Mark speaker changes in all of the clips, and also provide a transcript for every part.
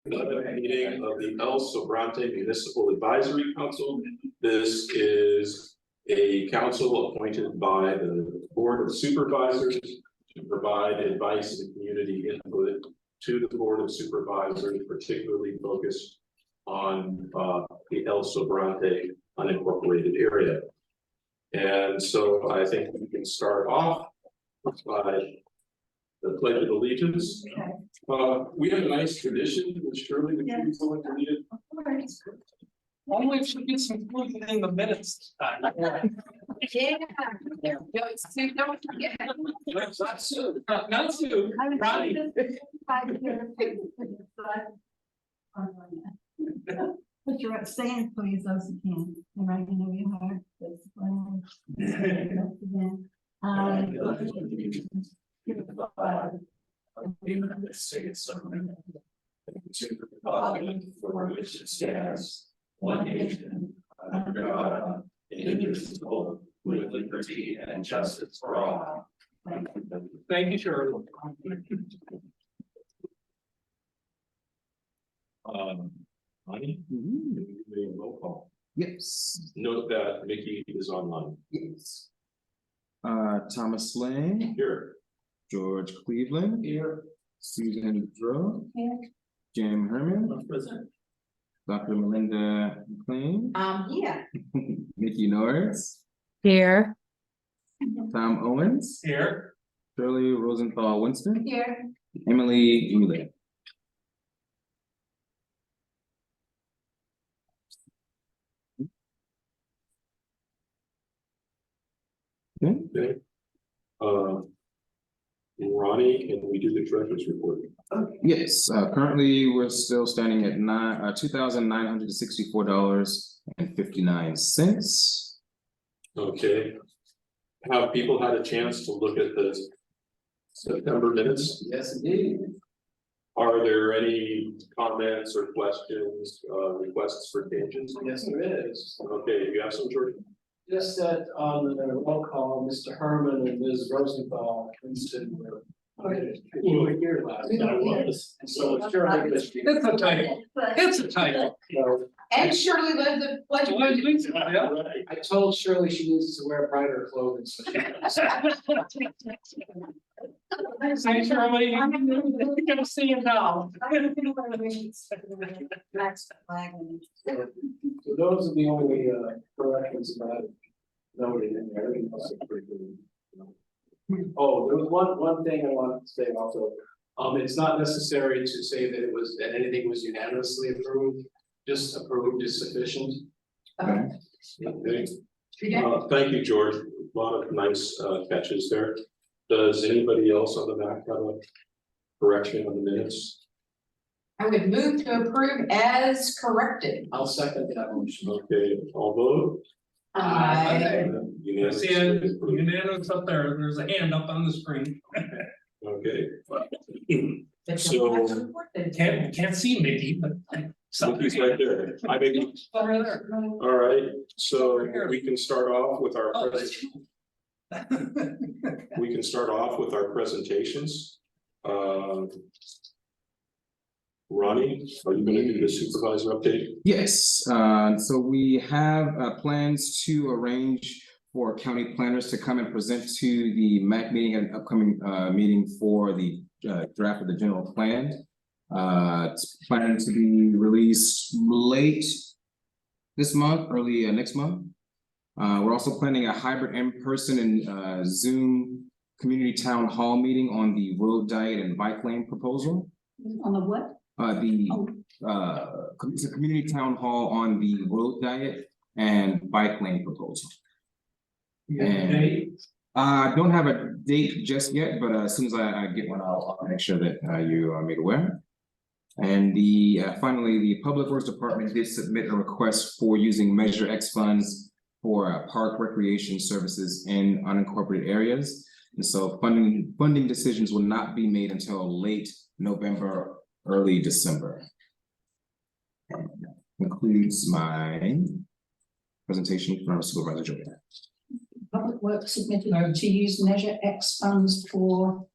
Speaker 1: Another meeting of the El Sobrante Municipal Advisory Council. This is a council appointed by the Board of Supervisors to provide advice and community input to the Board of Supervisors, particularly focused on the El Sobrante unincorporated area. And so I think we can start off by the Pledge of Allegiance. We have a nice tradition, which surely the kids will like to lead it.
Speaker 2: Only if she gets included in the minutes.
Speaker 3: Don't forget.
Speaker 2: Not soon, not soon, right?
Speaker 4: Put your right stand, please, those who can. And right in your heart.
Speaker 1: For which it stands, one nation, under God, indivisible, with liberty and justice for all.
Speaker 2: Thank you, Shirley.
Speaker 1: Money? Roll call.
Speaker 5: Yes.
Speaker 1: Note that Mickey is online.
Speaker 5: Yes. Thomas Lang,
Speaker 1: Here.
Speaker 5: George Cleveland,
Speaker 2: Here.
Speaker 5: Susan Drew,
Speaker 4: Here.
Speaker 5: Jim Herman,
Speaker 2: Present.
Speaker 5: Dr. Melinda McLean,
Speaker 4: Yeah.
Speaker 5: Nikki Norris,
Speaker 3: Here.
Speaker 5: Tom Owens,
Speaker 2: Here.
Speaker 5: Shirley Rosenthal Winston,
Speaker 4: Here.
Speaker 5: Emily Euler.
Speaker 1: Okay. Ronnie, can we do the treasurer's report?
Speaker 5: Yes, currently we're still standing at $2,964.59.
Speaker 1: Okay. Have people had a chance to look at the September minutes?
Speaker 2: Yes, indeed.
Speaker 1: Are there any comments or questions, requests for changes?
Speaker 6: Yes, there is.
Speaker 1: Okay, you have some, George?
Speaker 6: Just that on the roll call, Mr. Herman and Ms. Rosenthal, Winston were. You were here last
Speaker 2: I
Speaker 6: night.
Speaker 2: was.
Speaker 6: And so it's surely that she.
Speaker 2: It's a title. It's a title.
Speaker 6: So
Speaker 3: And Shirley led the pledge. of allegiance.
Speaker 6: I told Shirley she needs to wear brighter clothing. So she.
Speaker 2: Say, Shirley, you're gonna see him now.
Speaker 6: So those are the only corrections about it noted in there. Everything else is pretty good. Oh, there was one thing I wanted to say also. It's not necessary to say that anything was unanimously approved. Just approved is sufficient.
Speaker 1: Okay. Thank you, George. A lot of nice catches there. Does anybody else on the back have a correction on the minutes?
Speaker 3: I would move to approve as corrected.
Speaker 6: I'll second that motion.
Speaker 1: Okay, all vote.
Speaker 2: I see it, unanimous up there, there's a hand up on the screen.
Speaker 1: Okay.
Speaker 3: But
Speaker 1: So-
Speaker 3: you have to report that.
Speaker 2: Can't see Mickey, but.
Speaker 1: Something's right there. I think,
Speaker 2: Over there.
Speaker 1: all right, so we can start off with our,
Speaker 2: Oh, that's you.
Speaker 1: we can start off with our presentations. Ronnie, are you gonna do the supervisor update?
Speaker 5: Yes, so we have plans to arrange for county planners to come and present to the MAC meeting at an upcoming meeting for the draft of the general plan. It's planned to be released late this month, early next month. We're also planning a hybrid in-person and Zoom community town hall meeting on the road diet and bike lane proposal.
Speaker 4: On the what?
Speaker 5: It's a community town hall on the road diet and bike lane proposal. And I don't have a date just yet, but as soon as I get one, I'll make sure that you are made aware. And finally, the Public Works Department did submit a request for using Measure X funds for park recreation services in unincorporated areas. And so funding decisions will not be made until late November, early December. And that concludes my presentation from Supervisor Joy.
Speaker 4: Public Works submitted to use Measure X funds for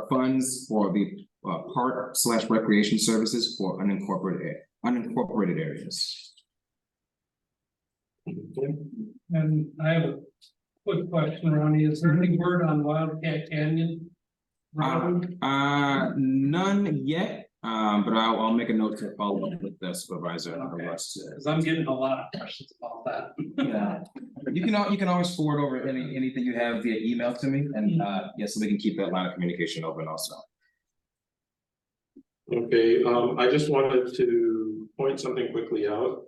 Speaker 5: funds for the park/recreation services for unincorporated areas.
Speaker 2: And I have a quick question, Ronnie, is there any word on Wildcat Canyon?
Speaker 5: None yet, but I'll make a note to follow up with the supervisor.
Speaker 2: Okay.
Speaker 5: Russ.
Speaker 2: Cause I'm getting a lot of questions about that.
Speaker 5: Yeah, you can always forward over anything you have via email to me, and yes, we can keep that line of communication open also.
Speaker 1: Okay, I just wanted to point something quickly out.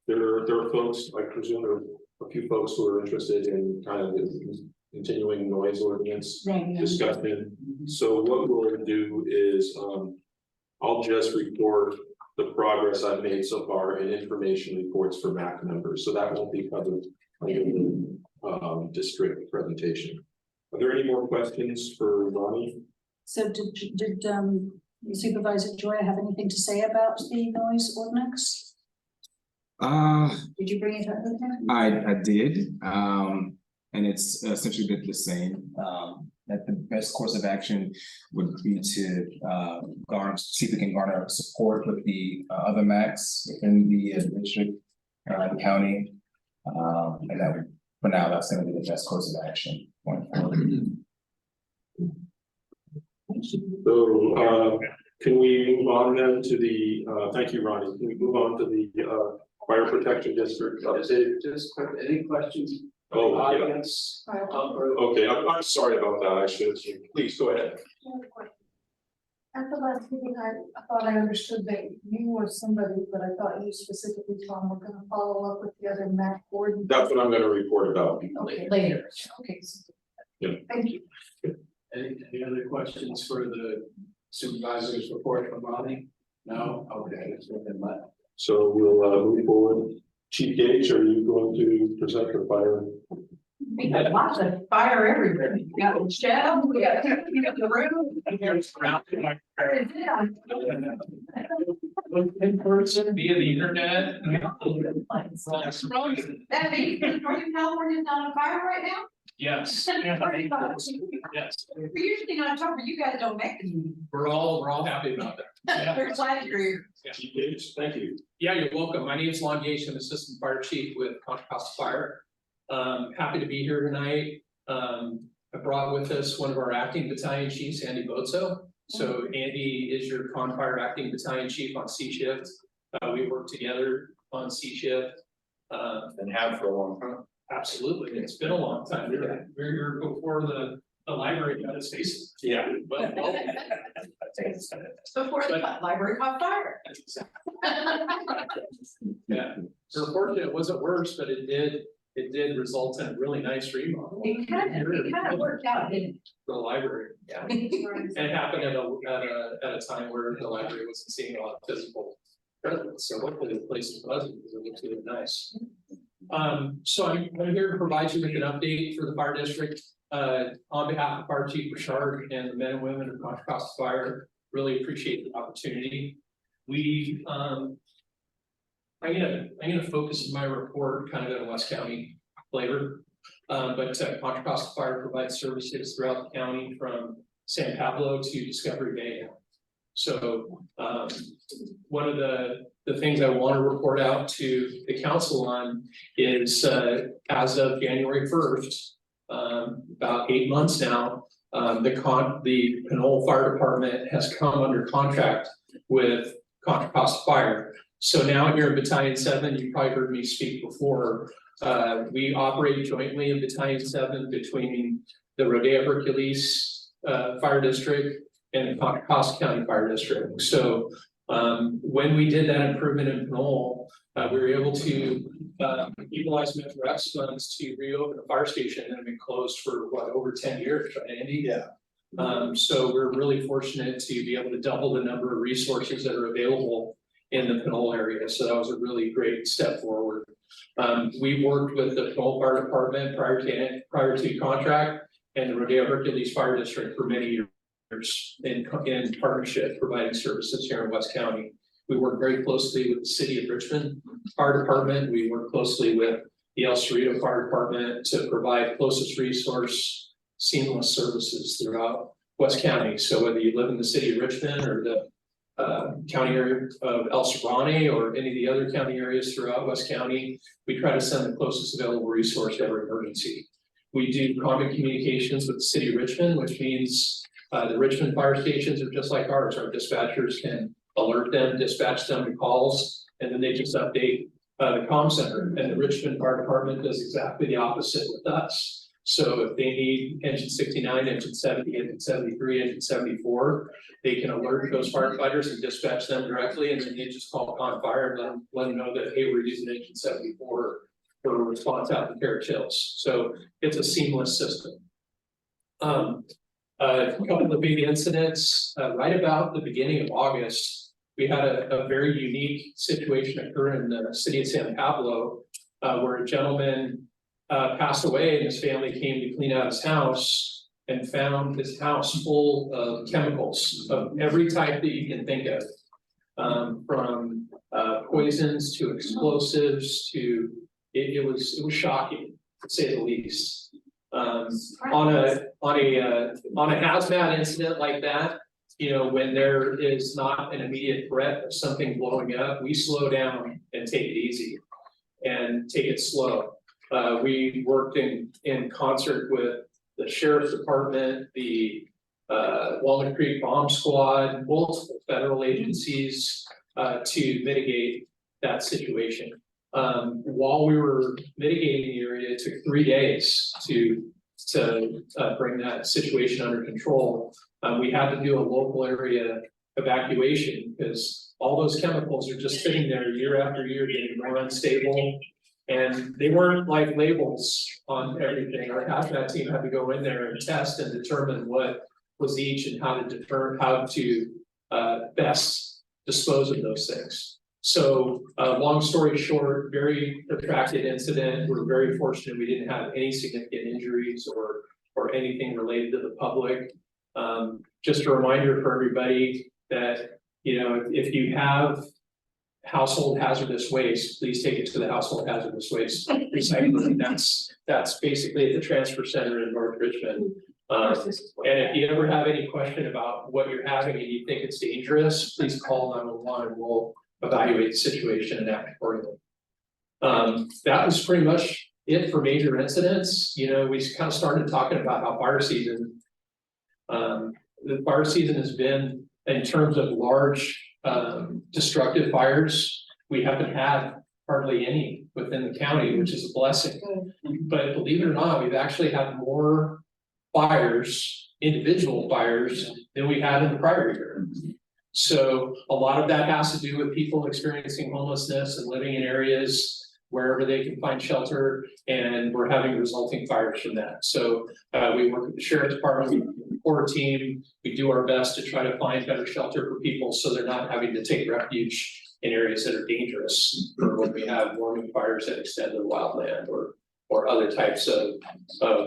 Speaker 1: There are folks, I presume there are a few folks who are interested in kind of the continuing noise ordinance discussion. So what we'll do is, I'll just report the progress I've made so far in information reports for MAC members, so that won't be covered under the district presentation. Are there any more questions for Ronnie?
Speaker 7: So did Supervisor Joy have anything to say about the noise ordinance? Did you bring it up with him?
Speaker 5: I did, and it's essentially the same. That the best course of action would be to see if we can garner support with the other MACs within the district, the county. And that would, for now, that's going to be the best course of action going forward.
Speaker 1: So can we move on then to the thank you, Ronnie. Can we move on to the fire protection district update?
Speaker 6: Just quick, any questions?
Speaker 1: Oh, yeah.
Speaker 6: Audience?
Speaker 1: Okay, I'm sorry about that. I should, please go ahead.
Speaker 4: At the last meeting, I thought I understood that you or somebody, but I thought you specifically, Tom, were gonna follow up with the other MAC board.
Speaker 1: That's what I'm going to report about.
Speaker 4: Okay, later, okay.
Speaker 1: Yeah.
Speaker 4: Thank you.
Speaker 6: Any other questions for the supervisor's report from Ronnie? No? Okay, let's move in left.
Speaker 1: So we'll move forward. Chief Gage, are you going to present the fire?
Speaker 3: We got lots of fire everywhere. We got Michelle, we got the room.
Speaker 2: In person, via the internet. That's right.
Speaker 3: That means Northern California is not on fire right now?
Speaker 2: Yes. Yes,
Speaker 3: We're usually in October, you guys don't make it.
Speaker 2: we're all happy about that.
Speaker 3: We're glad you're here.
Speaker 1: Chief Gage, thank you.
Speaker 2: Yeah, you're welcome. My name is Lon Gage. I'm Assistant Fire Chief with Contra Costa Fire. Happy to be here tonight. I brought with us one of our acting battalion chiefs, Andy Bozo. So Andy is your Con Fire acting battalion chief on C shift. We work together on C shift.
Speaker 1: And have for a long time.
Speaker 2: Absolutely, it's been a long time. We're here before the library got its face.
Speaker 1: Yeah.
Speaker 2: But
Speaker 3: Before the library caught fire.
Speaker 2: yeah, so fortunately, it wasn't worse, but it did result in a really nice remodel.
Speaker 3: It kind of worked out, didn't it?
Speaker 2: The library, yeah. And it happened at a time where the library wasn't seeing a lot of physical presence, so hopefully the place is buzzing because it looks really nice. So I'm here to provide you with an update for the fire district. On behalf of Fire Chief Bouchard and the men and women of Contra Costa Fire, really appreciate the opportunity. We I'm gonna focus my report kind of in a West County flavor. But Contra Costa Fire provides services throughout the county from San Pablo to Discovery Bay. So one of the things I want to report out to the council on is as of January 1st, about 8 months now, the Pinole Fire Department has come under contract with Contra Costa Fire. So now here in Battalion 7, you probably heard me speak before. We operate jointly in Battalion 7 between the Rodeo Hercules Fire District and the Contra Costa County Fire District. So when we did that improvement in Pinole, we were able to utilize Metro X funds to reopen a fire station that had been closed for over 10 years, right, Andy? Yeah. So we're really fortunate to be able to double the number of resources that are available in the Pinole area. So that was a really great step forward. We worked with the Pinole Fire Department prior to contract and the Rodeo Hercules Fire District for many years in partnership providing services here in West County. We work very closely with the City of Richmond Fire Department. We work closely with the El Cerrito Fire Department to provide closest resource, seamless services throughout West County. So whether you live in the city of Richmond or the county area of El Sobrante or any of the other county areas throughout West County, we try to send the closest available resource to every emergency. We do common communications with the city of Richmond, which means the Richmond fire stations are just like ours. Our dispatchers can alert them, dispatch them to calls, and then they just update the comm center. And the Richmond Fire Department does exactly the opposite with us. So if they need engine 69, engine 70, engine 73, engine 74, they can alert those firefighters and dispatch them directly, and then they just call Con Fire and let them know that, hey, we're using engine 74 for a response out in Carriage Hills. So it's a seamless system. A couple of big incidents, right about the beginning of August, we had a very unique situation occur in the city of San Pablo, where a gentleman passed away and his family came to clean out his house and found his house full of chemicals of every type that you can think of, from poisons to explosives to it was shocking, to say the least. On a hazmat incident like that, you know, when there is not an immediate threat of something blowing up, we slow down and take it easy and take it slow. We worked in concert with the sheriff's department, the Walnut Creek Bomb Squad, multiple federal agencies to mitigate that situation. While we were mitigating the area, it took 3 days to bring that situation under control. We had to do a local area evacuation because all those chemicals are just sitting there year after year, getting more unstable. And they weren't like labels on everything. Our hazmat team had to go in there and test and determine what was each and how to best dispose of those things. So long story short, very protracted incident. We're very fortunate we didn't have any significant injuries or anything related to the public. Just a reminder for everybody that, you know, if you have household hazardous waste, please take it to the household hazardous waste recycling. That's basically at the transfer center in North Richmond. And if you ever have any question about what you're having and you think it's dangerous, please call 911 and we'll evaluate the situation and act accordingly. That was pretty much it for major incidents. You know, we kind of started talking about how fire season, the fire season has been, in terms of large destructive fires, we haven't had hardly any within the county, which is a blessing. But believe it or not, we've actually had more fires, individual fires, than we had in the prior year. So a lot of that has to do with people experiencing homelessness and living in areas wherever they can find shelter, and we're having resulting fires from that. So we work with the sheriff's department, we work with the core team, we do our best to try to find better shelter for people so they're not having to take refuge in areas that are dangerous, or when we have warming fires that extend to the wildland or other types of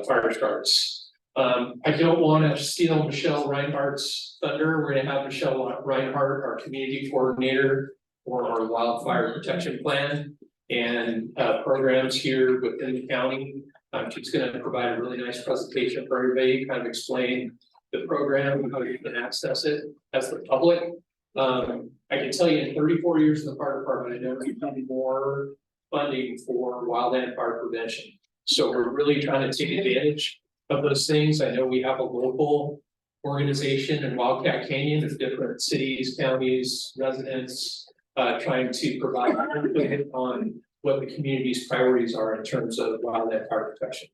Speaker 2: fire starts. I don't want to steal Michelle Reinhardt's thunder. We're going to have Michelle Reinhardt, our community coordinator for our wildfire protection plan and programs here within the county. She's going to provide a really nice presentation for everybody, kind of explain the program and how you can access it as the public. I can tell you in 34 years in the fire department, I never had more funding for wildland fire prevention. So we're really trying to take advantage of those things. I know we have a local organization in Wildcat Canyon of different cities, counties, residents, trying to provide input on what the community's priorities are in terms of wildland fire protection.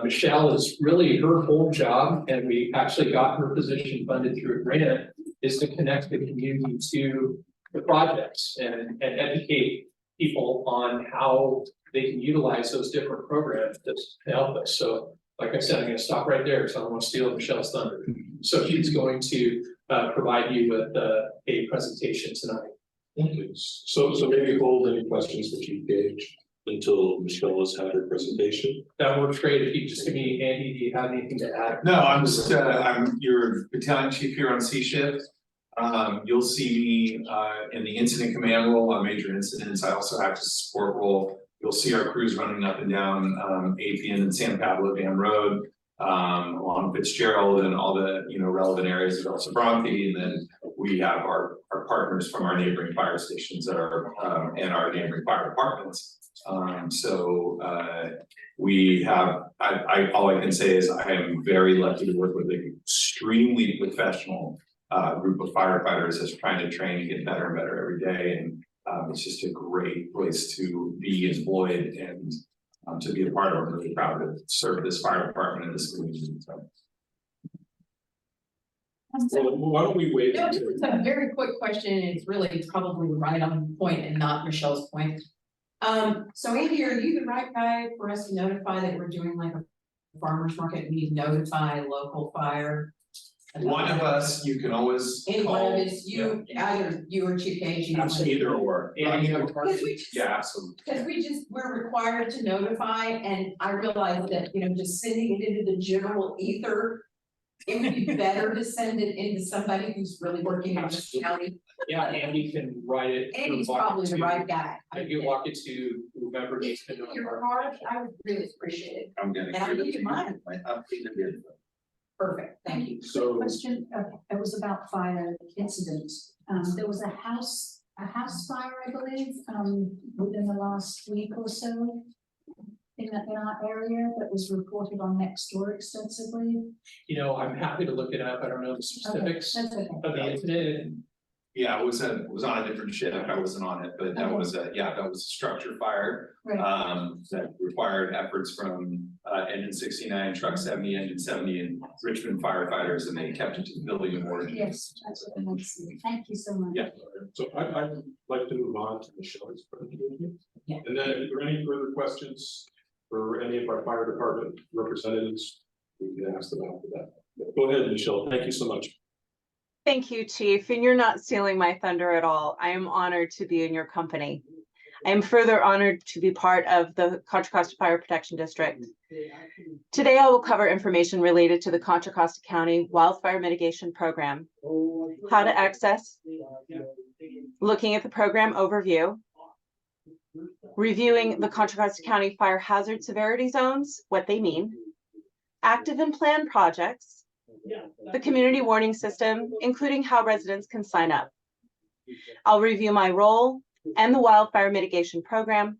Speaker 2: Michelle is really her whole job, and we actually got her position funded through a grant, is to connect the community to the projects and educate people on how they can utilize those different programs to help us. So like I said, I'm going to stop right there because I don't want to steal Michelle's thunder. So she's going to provide you with a presentation tonight.
Speaker 1: Thank you. So maybe hold any questions that you gauge until Michelle has had her presentation.
Speaker 2: That works great. If you just give me, Andy, do you have anything to add?
Speaker 8: No, I'm your battalion chief here on C shift. You'll see me in the incident command role on major incidents. I also act as a support role. You'll see our crews running up and down Appian and San Pablo Dam Road. along Fitzgerald and all the, relevant areas of El Sobrante. And then we have our partners from our neighboring fire stations that are, and our neighboring fire departments. We have, all I can say is I am very lucky to work with an extremely professional group of firefighters that's trying to train and get better and better every day. And it's just a great place to be employed and to be a part of. I'm really proud to serve this fire department in this community.
Speaker 1: So why don't we wait?
Speaker 3: No, just a very quick question, and it's really probably right on point and not Michelle's point. So Andy, are you the right guy for us to notify that we're doing like a farmer's market? We need to notify local fire.
Speaker 8: One of us, you can always
Speaker 3: Any one
Speaker 8: call.
Speaker 3: of us, either you or Chief Gage.
Speaker 8: Either or.
Speaker 2: And you have a part-
Speaker 3: Because we just,
Speaker 8: Yeah, absolutely.
Speaker 3: because we're required to notify, and I realize that, just sending it into the general ether. It would be better to send it into somebody who's really working in this county.
Speaker 2: Yeah, Andy can write it.
Speaker 3: Andy's probably the right guy.
Speaker 2: And you walk it to whoever needs to know.
Speaker 3: Your card, I would really appreciate it.
Speaker 8: I'm gonna.
Speaker 3: And I'll give you mine.
Speaker 8: My updated info.
Speaker 3: Perfect, thank you.
Speaker 1: So,
Speaker 7: Question, it was about fire incidents. There was a house fire, I believe, within the last week or so. In our area that was reported on Nextdoor extensively.
Speaker 2: I'm happy to look it up. I don't know the specifics
Speaker 7: That's okay.
Speaker 2: of the incident.
Speaker 8: Yeah, it was on a different shift. I wasn't on it, but that was that was a structure fire.
Speaker 7: Right.
Speaker 8: That required efforts from engine 69, truck 70, engine 70 and Richmond firefighters, and they kept it to the building of origin.
Speaker 7: Yes, that's what I want to see. Thank you so much.
Speaker 8: Yeah.
Speaker 1: so I'd like to move on to Michelle's presentation.
Speaker 3: Yeah.
Speaker 1: And then if there are any further questions for any of our fire department representatives, we can ask them after that. Go ahead, Michelle. Thank you so much.
Speaker 9: Thank you, Chief, and you're not stealing my thunder at all. I am honored to be in your company. I am further honored to be part of the Contra Costa Fire Protection District. Today, I will cover information related to the Contra Costa County Wildfire Mitigation Program, how to access, looking at the program overview, reviewing the Contra Costa County Fire Hazard Severity Zones, what they mean, active and planned projects, the community warning system, including how residents can sign up. I'll review my role and the wildfire mitigation program.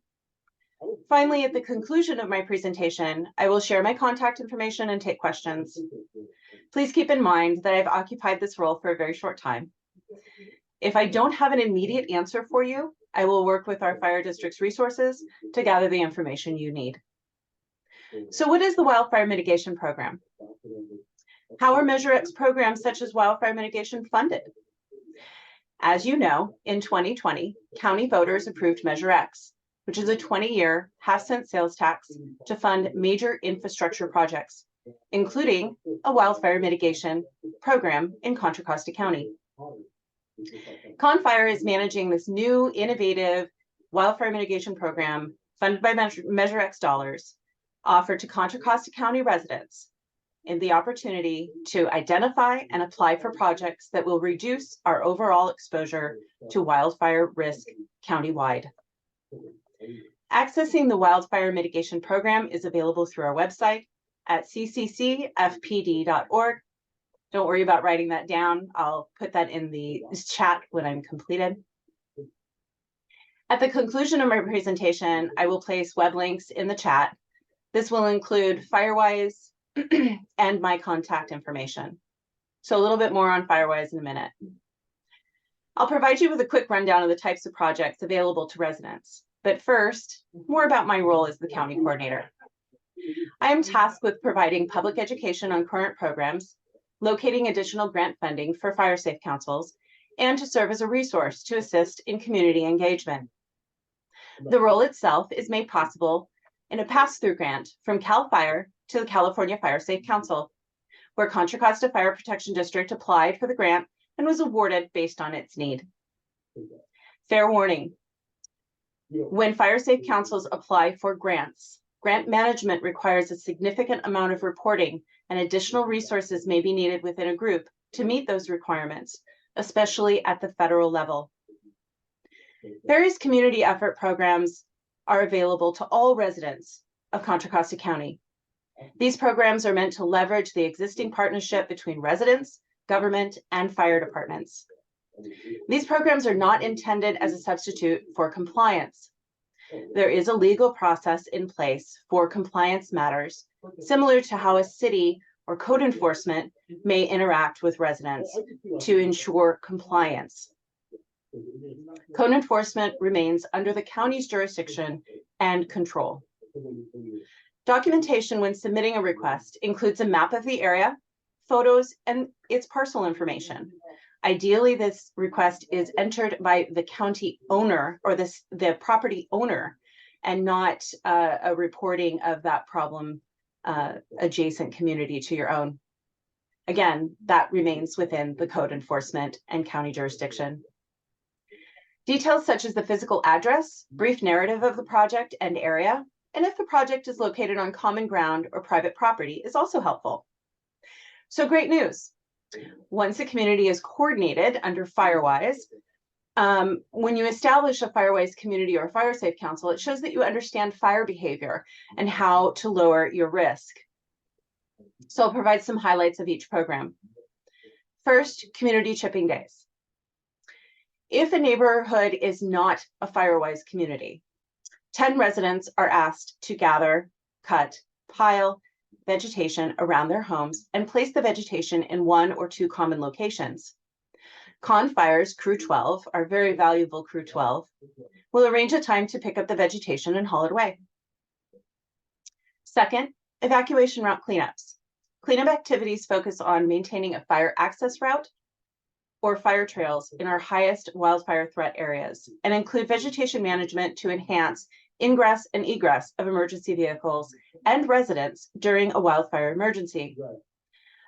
Speaker 9: Finally, at the conclusion of my presentation, I will share my contact information and take questions. Please keep in mind that I've occupied this role for a very short time. If I don't have an immediate answer for you, I will work with our fire district's resources to gather the information you need. So what is the wildfire mitigation program? How are Measure X programs such as wildfire mitigation funded? As you know, in 2020, county voters approved Measure X, which is a 20-year half-cent sales tax to fund major infrastructure projects, including a wildfire mitigation program in Contra Costa County. ConFire is managing this new innovative wildfire mitigation program funded by Measure X dollars offered to Contra Costa County residents in the opportunity to identify and apply for projects that will reduce our overall exposure to wildfire risk countywide. Accessing the wildfire mitigation program is available through our website at cccfpd.org. Don't worry about writing that down. I'll put that in the chat when I'm completed. At the conclusion of my presentation, I will place web links in the chat. This will include Firewise and my contact information. So a little bit more on Firewise in a minute. I'll provide you with a quick rundown of the types of projects available to residents. But first, more about my role as the county coordinator. I am tasked with providing public education on current programs, locating additional grant funding for fire safe councils, and to serve as a resource to assist in community engagement. The role itself is made possible in a pass-through grant from CAL FIRE to the California Fire Safe Council, where Contra Costa Fire Protection District applied for the grant and was awarded based on its need. Fair warning, when fire safe councils apply for grants, grant management requires a significant amount of reporting, and additional resources may be needed within a group to meet those requirements, especially at the federal level. Various community effort programs are available to all residents of Contra Costa County. These programs are meant to leverage the existing partnership between residents, government, and fire departments. These programs are not intended as a substitute for compliance. There is a legal process in place for compliance matters, similar to how a city or code enforcement may interact with residents to ensure compliance. Code enforcement remains under the county's jurisdiction and control. Documentation when submitting a request includes a map of the area, photos, and its parcel information. Ideally, this request is entered by the county owner or the property owner, and not a reporting of that problem adjacent community to your own. Again, that remains within the code enforcement and county jurisdiction. Details such as the physical address, brief narrative of the project and area, and if the project is located on common ground or private property is also helpful. So great news. Once a community is coordinated under FireWise, when you establish a FireWise community or fire safe council, it shows that you understand fire behavior and how to lower your risk. So I'll provide some highlights of each program. First, community chipping days. If a neighborhood is not a FireWise community, 10 residents are asked to gather, cut, pile vegetation around their homes and place the vegetation in 1 or 2 common locations. Fires Crew 12, our very valuable Crew 12, will arrange a time to pick up the vegetation and haul it away. Second, evacuation route cleanups. Cleanup activities focus on maintaining a fire access route or fire trails in our highest wildfire threat areas and include vegetation management to enhance ingress and egress of emergency vehicles and residents during a wildfire emergency.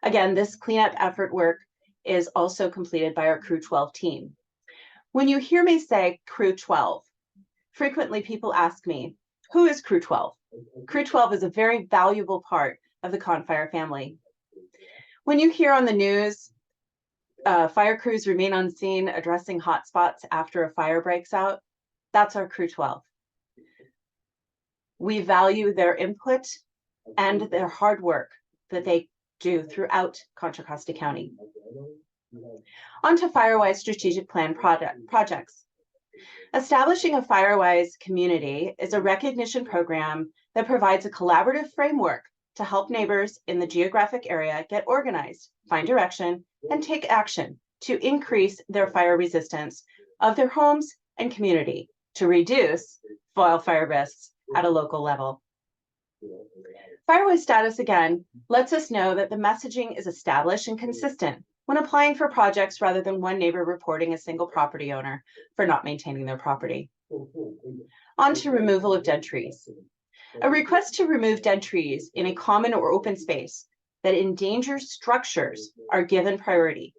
Speaker 9: Again, this cleanup effort work is also completed by our Crew 12 team. When you hear me say Crew 12, frequently people ask me, who is Crew 12? Crew 12 is a very valuable part of the Fire family. When you hear on the news, fire crews remain on scene addressing hotspots after a fire breaks out, that's our Crew 12. We value their input and their hard work that they do throughout Contra Costa County. On to FireWise strategic plan projects. Establishing a FireWise community is a recognition program that provides a collaborative framework to help neighbors in the geographic area get organized, find direction, and take action to increase their fire resistance of their homes and community to reduce wildfire risks at a local level. FireWise status, again, lets us know that the messaging is established and consistent when applying for projects rather than one neighbor reporting a single property owner for not maintaining their property. On to removal of dead trees. A request to remove dead trees in a common or open space that endangers structures are given priority.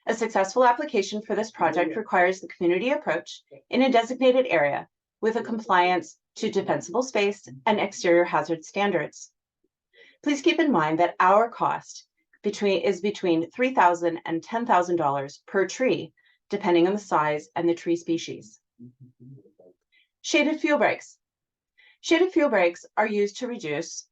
Speaker 9: A successful application for this project requires the community approach in a designated area with a compliance to defensible space and exterior hazard standards. Please keep in mind that our cost is between $3,000 and $10,000 per tree, depending on the size and the tree species. Shaded fuel breaks. Shaded fuel breaks are used to reduce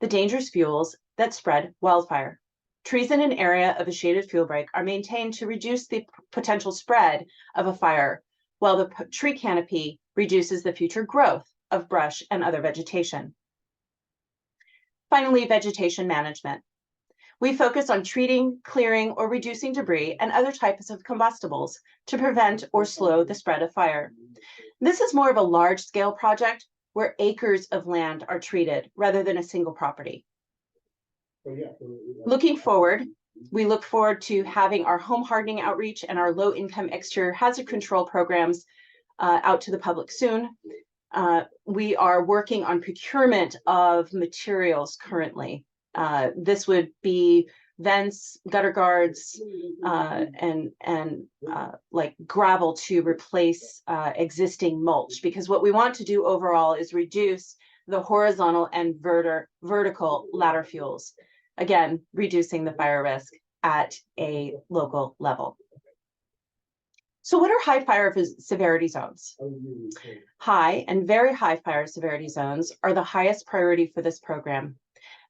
Speaker 9: the dangerous fuels that spread wildfire. Trees in an area of a shaded fuel break are maintained to reduce the potential spread of a fire, while the tree canopy reduces the future growth of brush and other vegetation. Finally, vegetation management. We focus on treating, clearing, or reducing debris and other types of combustibles to prevent or slow the spread of fire. This is more of a large-scale project where acres of land are treated rather than a single property. Looking forward, we look forward to having our home hardening outreach and our low-income exterior hazard control programs out to the public soon. We are working on procurement of materials currently. This would be vents, gutter guards, and like gravel to replace existing mulch, because what we want to do overall is reduce the horizontal and vertical ladder fuels. Again, reducing the fire risk at a local level. So what are high fire severity zones? High and very high fire severity zones are the highest priority for this program.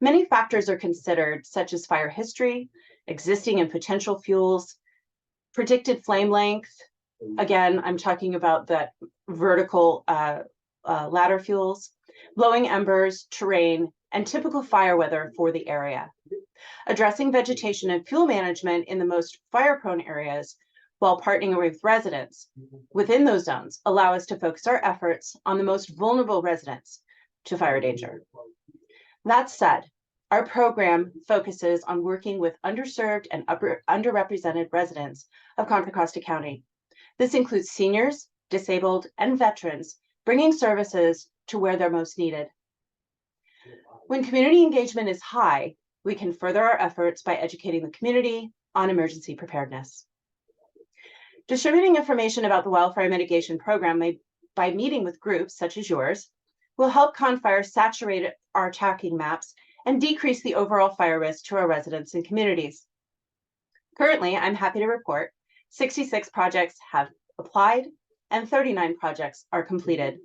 Speaker 9: Many factors are considered, such as fire history, existing and potential fuels, predicted flame length. Again, I'm talking about that vertical ladder fuels, blowing embers, terrain, and typical fire weather for the area. Addressing vegetation and fuel management in the most fire-prone areas while partnering with residents within those zones allow us to focus our efforts on the most vulnerable residents to fire danger. That said, our program focuses on working with underserved and underrepresented residents of Contra Costa County. This includes seniors, disabled, and veterans, bringing services to where they're most needed. When community engagement is high, we can further our efforts by educating the community on emergency preparedness. Distributing information about the wildfire mitigation program by meeting with groups such as yours will help ConFire saturate our tracking maps and decrease the overall fire risk to our residents and communities. Currently, I'm happy to report 66 projects have applied and 39 projects are completed.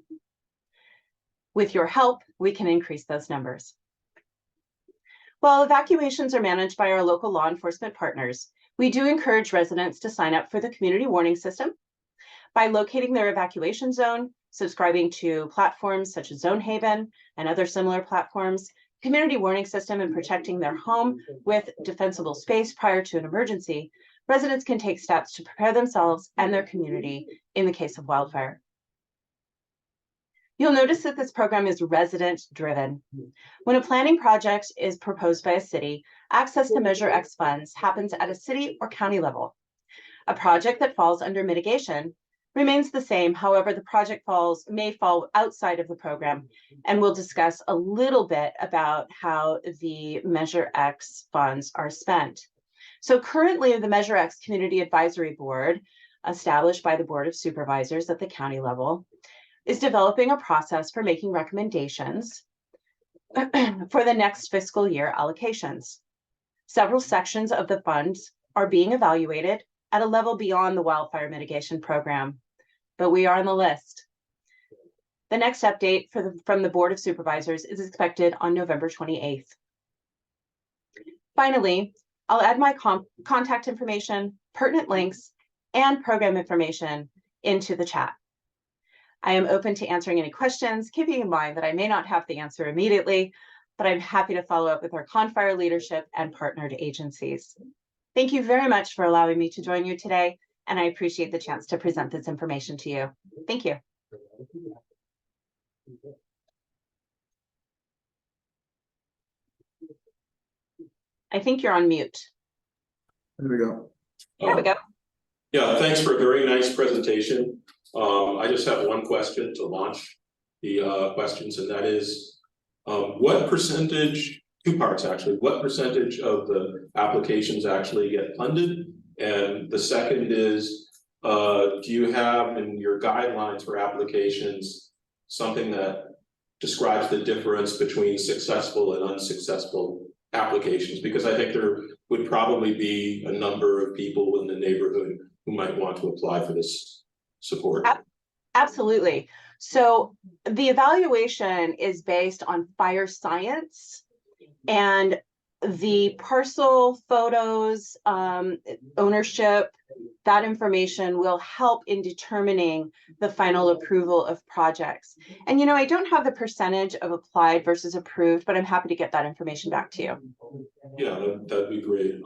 Speaker 9: With your help, we can increase those numbers. While evacuations are managed by our local law enforcement partners, we do encourage residents to sign up for the community warning system by locating their evacuation zone, subscribing to platforms such as Zone Haven and other similar platforms, community warning system, and protecting their home with defensible space prior to an emergency. Residents can take steps to prepare themselves and their community in the case of wildfire. You'll notice that this program is resident-driven. When a planning project is proposed by a city, access to Measure X funds happens at a city or county level. A project that falls under mitigation remains the same. However, the project may fall outside of the program, and we'll discuss a little bit about how the Measure X funds are spent. So currently, the Measure X Community Advisory Board, established by the Board of Supervisors at the county level, is developing a process for making recommendations for the next fiscal year allocations. Several sections of the funds are being evaluated at a level beyond the wildfire mitigation program, but we are on the list. The next update from the Board of Supervisors is expected on November 28th. Finally, I'll add my contact information, pertinent links, and program information into the chat. I am open to answering any questions, keeping in mind that I may not have the answer immediately, but I'm happy to follow up with our ConFire leadership and partnered agencies. Thank you very much for allowing me to join you today, and I appreciate the chance to present this information to you. Thank you. I think you're on mute.
Speaker 5: There we go.
Speaker 9: There we go.
Speaker 1: Yeah, thanks for a very nice presentation. I just have one question to launch the questions, and that is, what percentage, two parts actually, what percentage of the applications actually get funded? And the second is, do you have in your guidelines for applications something that describes the difference between successful and unsuccessful applications? Because I think there would probably be a number of people in the neighborhood who might want to apply for this support.
Speaker 9: Absolutely. So the evaluation is based on fire science, and the parcel photos, ownership, that information will help in determining the final approval of projects. And you know, I don't have the percentage of applied versus approved, but I'm happy to get that information back to you.
Speaker 1: Yeah, that'd be great.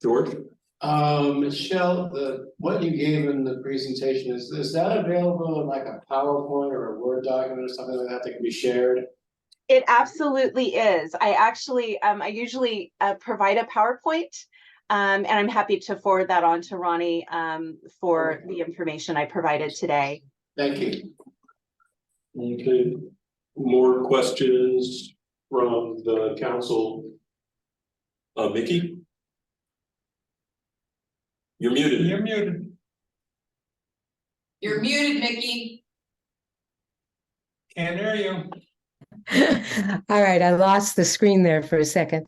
Speaker 1: George?
Speaker 6: Michelle, what you gave in the presentation, is that available in like a PowerPoint or a Word document or something like that can be shared?
Speaker 9: It absolutely is. I actually, I usually provide a PowerPoint, and I'm happy to forward that on to Ronnie for the information I provided today.
Speaker 6: Thank you.
Speaker 1: Okay, more questions from the council? Mickey? You're muted.
Speaker 6: You're muted.
Speaker 3: You're muted, Mickey.
Speaker 6: Can't hear you.
Speaker 10: All right, I lost the screen there for a second.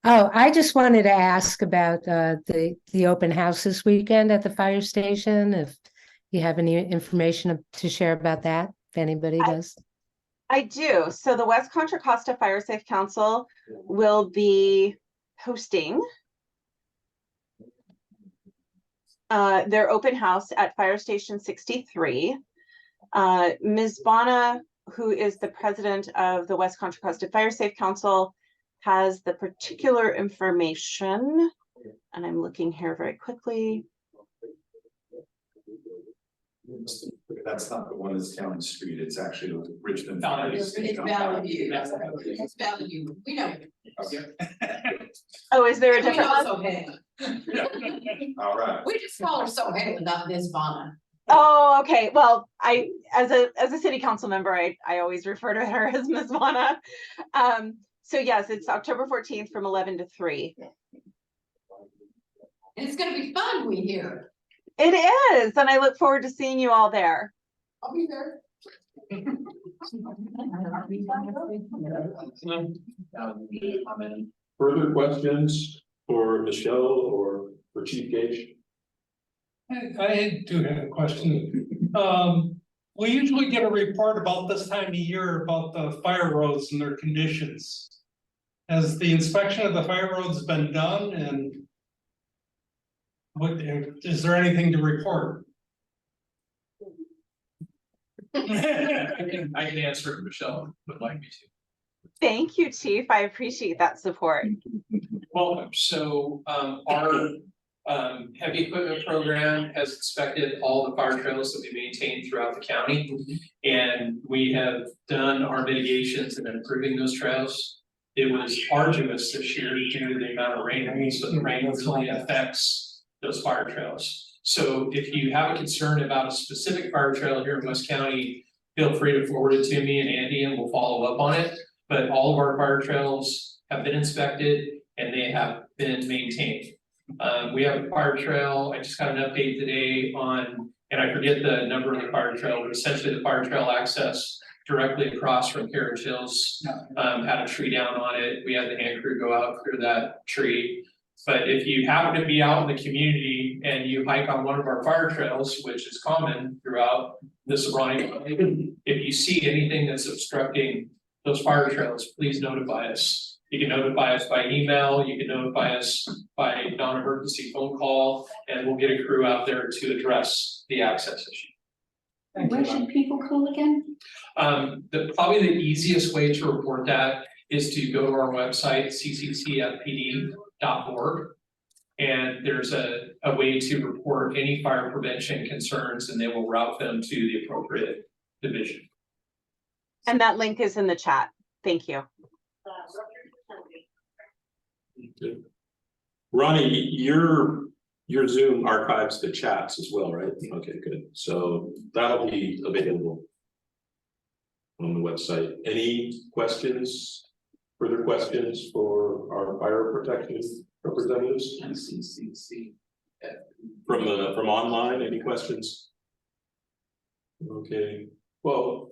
Speaker 10: Oh, I just wanted to ask about the open house this weekend at the fire station, if you have any information to share about that, if anybody does.
Speaker 9: I do. So the West Contra Costa Fire Safe Council will be hosting their open house at Fire Station 63. Ms. Bonna, who is the president of the West Contra Costa Fire Safe Council, has the particular information. And I'm looking here very quickly.
Speaker 8: That's not the one that's down the street, it's actually Richmond.
Speaker 3: It's Bellevue. It's Bellevue. We know.
Speaker 9: Oh, is there a
Speaker 3: We
Speaker 9: different
Speaker 3: know
Speaker 9: one?
Speaker 3: Sohela.
Speaker 8: All right.
Speaker 3: We just call her Sohela, not Miss Bonna.
Speaker 9: Oh, okay. Well, I, as a city council member, I always refer to her as Ms. Vana. So yes, it's October 14th from 11 to 3.
Speaker 3: And it's gonna be fun, we hear.
Speaker 9: It is, and I look forward to seeing you all there.
Speaker 3: I'll be there.
Speaker 1: Further questions for Michelle or for Chief Gage?
Speaker 11: I do have a question. We usually get a report about this time of year about the fire roads and their conditions. Has the inspection of the fire roads been done, and what, is there anything to report?
Speaker 2: I can answer it, Michelle would like me to.
Speaker 9: Thank you, Chief. I appreciate that support.
Speaker 2: Well, so our heavy equipment program has inspected all the fire trails that we maintain throughout the county. And we have done our mitigations and improving those trails. It was arduous this year due to the amount of rain, so the rain really affects those fire trails. So if you have a concern about a specific fire trail here in West County, feel free to forward it to me and Andy, and we'll follow up on it. But all of our fire trails have been inspected and they have been maintained. We have a fire trail, I just got an update today on, and I forget the number of the fire trail, but essentially the fire trail access directly across from Carriage Hills had a tree down on it. We had the hand crew go out, clear that tree. But if you happen to be out in the community and you hike on one of our fire trails, which is common throughout the Sobrante, if you see anything that's obstructing those fire trails, please notify us. You can notify us by email, you can notify us by non-emergency phone call, and we'll get a crew out there to address the access issue.
Speaker 7: Where should people call again?
Speaker 2: Probably the easiest way to report that is to go to our website, cccfpd.org. And there's a way to report any fire prevention concerns, and they will route them to the appropriate division.
Speaker 9: And that link is in the chat. Thank you.
Speaker 1: Good. Ronnie, your Zoom archives the chats as well, right? Okay, good. So that'll be available on the website. Any questions, further questions for our fire protection representatives? From online, any questions? Okay, well,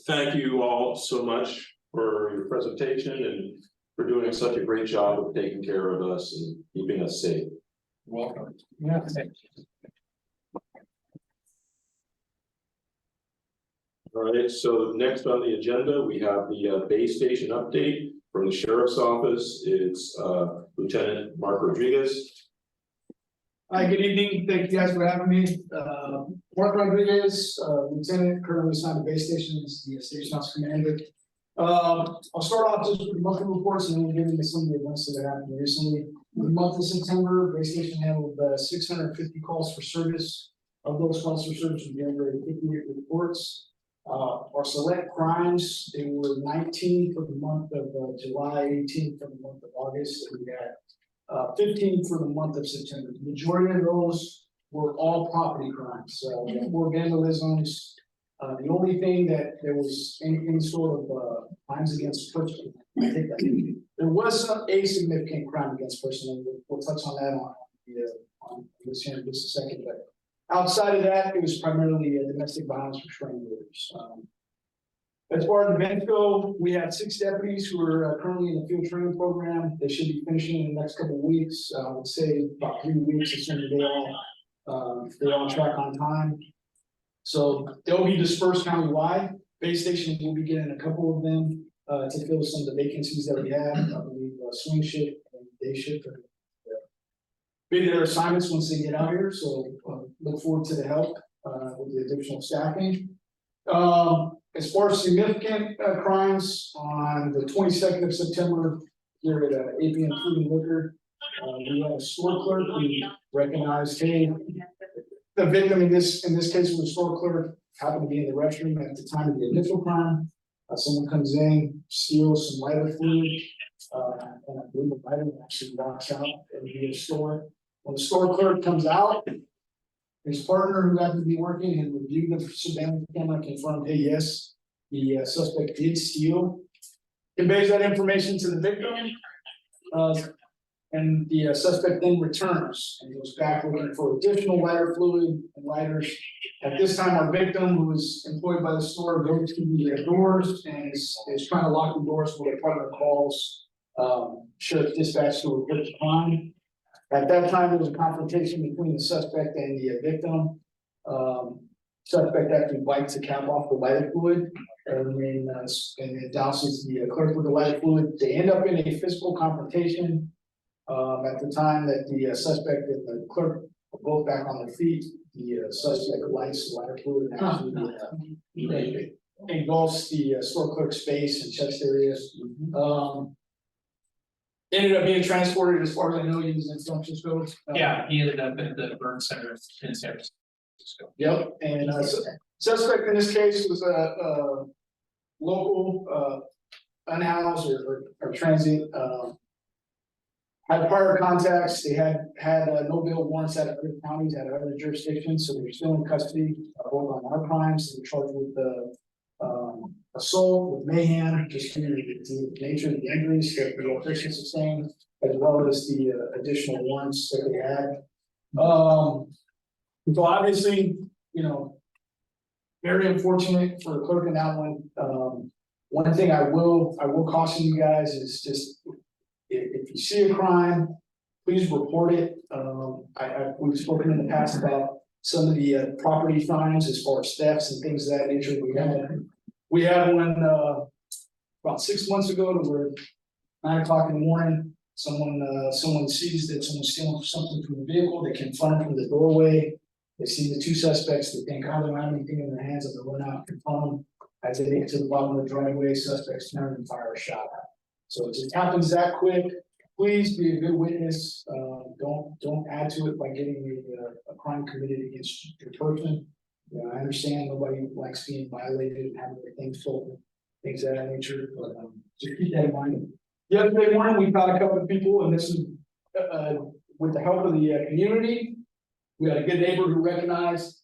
Speaker 1: thank you all so much for your presentation and for doing such a great job of taking care of us and keeping us safe.
Speaker 2: Welcome.
Speaker 11: Yeah.
Speaker 1: All right, so next on the agenda, we have the Bay Station update from the Sheriff's Office. It's Lieutenant Mark Rodriguez.
Speaker 12: Hi, good evening. Thank you guys for having me. Mark Rodriguez, Lieutenant, currently assigned to Bay Station as the Station House Commander. I'll start off just with the monthly reports and then we'll get into some of the events that have happened recently. In the month of September, Bay Station handled 650 calls for service. Of those calls for service, we generated 58 reports. Our select crimes, they were 19 for the month of July, 18 for the month of August, and we had 15 for the month of September. The majority of those were all property crimes, more vandalisms. The only thing that there was any sort of crimes against person, I think that there was a significant crime against person, and we'll touch on that on this here in just a second. But outside of that, it was primarily domestic violence restraining orders. As far as events go, we had 6 deputies who are currently in the field training program. They should be finishing in the next couple of weeks. I would say about 3 weeks, assuming they're on track on time. So they'll be dispersed countywide. Base station will be getting a couple of them, to fill some of the vacancies that we have, I believe, swing shift and day shift are be their assignments once they get out here, so look forward to the help with the additional staffing. As far as significant crimes, on the 22nd of September, here at ABM Food and Liquor, we had a store clerk who recognized, hey, the victim in this case was a store clerk, happened to be in the restroom at the time of the initial crime. Someone comes in, steals some lighter fluid, and I believe the lighter actually walks out and be a store. When the store clerk comes out, his partner who happened to be working and reviewed the surveillance camera confirmed, hey, yes, the suspect did steal. Conveys that information to the victim. And the suspect then returns and goes back looking for additional lighter fluid and lighters. At this time, our victim, who was employed by the store, goes to the doors and is trying to lock the doors when their partner calls sheriff's dispatch to report the crime. At that time, there was a confrontation between the suspect and the victim. Suspect actually bites the cap off the lighter fluid and then douses the clerk with the lighter fluid. They end up in a physical confrontation. At the time that the suspect and the clerk were both back on their feet, the suspect lights the lighter fluid and actually engulfs the store clerk's face and chest areas. Ended up being transported, as far as I know, using instructions goes.
Speaker 2: Yeah, he ended up at the burn center in San Francisco.
Speaker 12: Yep, and suspect in this case was a local unhoused or transient. Had prior contacts, they had no bail warrants out of other counties, out of other jurisdictions, so they're still in custody, both on our crimes. They were charged with assault, with mayhem, just due to the nature of the injuries that the officials sustained, as well as the additional warrants that they had. So obviously, you know, very unfortunate for the clerk in that one. One thing I will caution you guys is just, if you see a crime, please report it. We've spoken in the past about some of the property fines as far as thefts and things of that nature. We had one about 6 months ago to where 9 o'clock in the morning, someone sees that someone's stealing something from the vehicle. They confront them from the doorway. They see the two suspects. They think, oh, they don't have anything in their hands, and they run out and confront them. As they get to the bottom of the driveway, suspects turn and fire a shot at. So it just happens that quick. Please be a good witness. Don't add to it by getting a crime committed against your person. You know, I understand nobody likes being violated and having their things stolen, things of that nature, but just keep that in mind. Yesterday morning, we caught a couple of people, and this is with the help of the community. We had a good neighbor who recognized,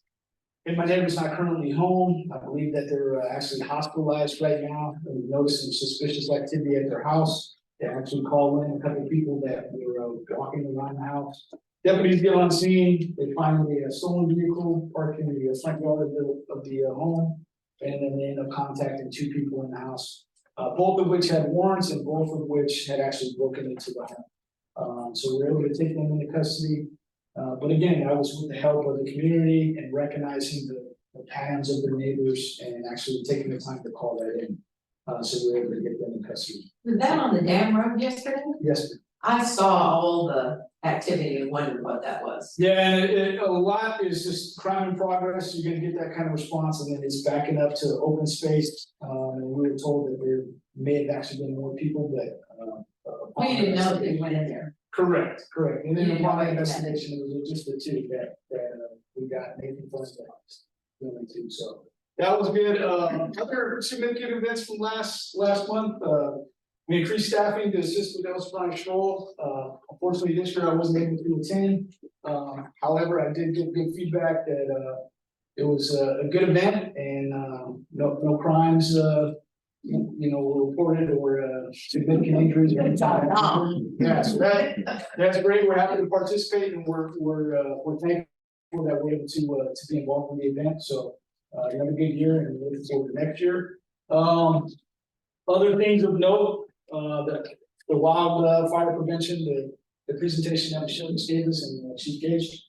Speaker 12: and my neighbor's not currently home. I believe that they're actually hospitalized right now. And we noticed some suspicious activity at their house. They actually called in a couple of people that were walking around the house. Deputies get on scene. They find a stolen vehicle parked in the front yard of the home, and then they end up contacting 2 people in the house, both of which had warrants and both of which had actually broken into the home. So we were able to take them into custody. But again, that was with the help of the community and recognizing the patterns of their neighbors and actually taking the time to call that in. So we were able to get them in custody.
Speaker 3: Was that on the dam road yesterday?
Speaker 12: Yes, ma'am.
Speaker 3: I saw all the activity and wondered what that was.
Speaker 12: Yeah, and a lot is just crime in progress. You're gonna get that kind of response, and then it's backing up to open space. And we were told that there may have actually been more people, but
Speaker 3: We didn't know that they went in there.
Speaker 12: Correct. And then
Speaker 3: Yeah,
Speaker 12: upon
Speaker 3: right.
Speaker 12: investigation, it was just the 2 that we got making fun of really too. So that was good. Other significant events from last month. We increased staffing to assist with El Sobrante Stroll. Unfortunately, this year I wasn't able to attend. However, I did get good feedback that it was a good event and no crimes were reported or significant injuries. Yeah, so that's great. We're happy to participate, and we're thankful that we're able to be involved in the event. So another good year, and looking forward to next year. Other things of note. The wildfire prevention, the presentation that Michelle just gave us and Chief Gage.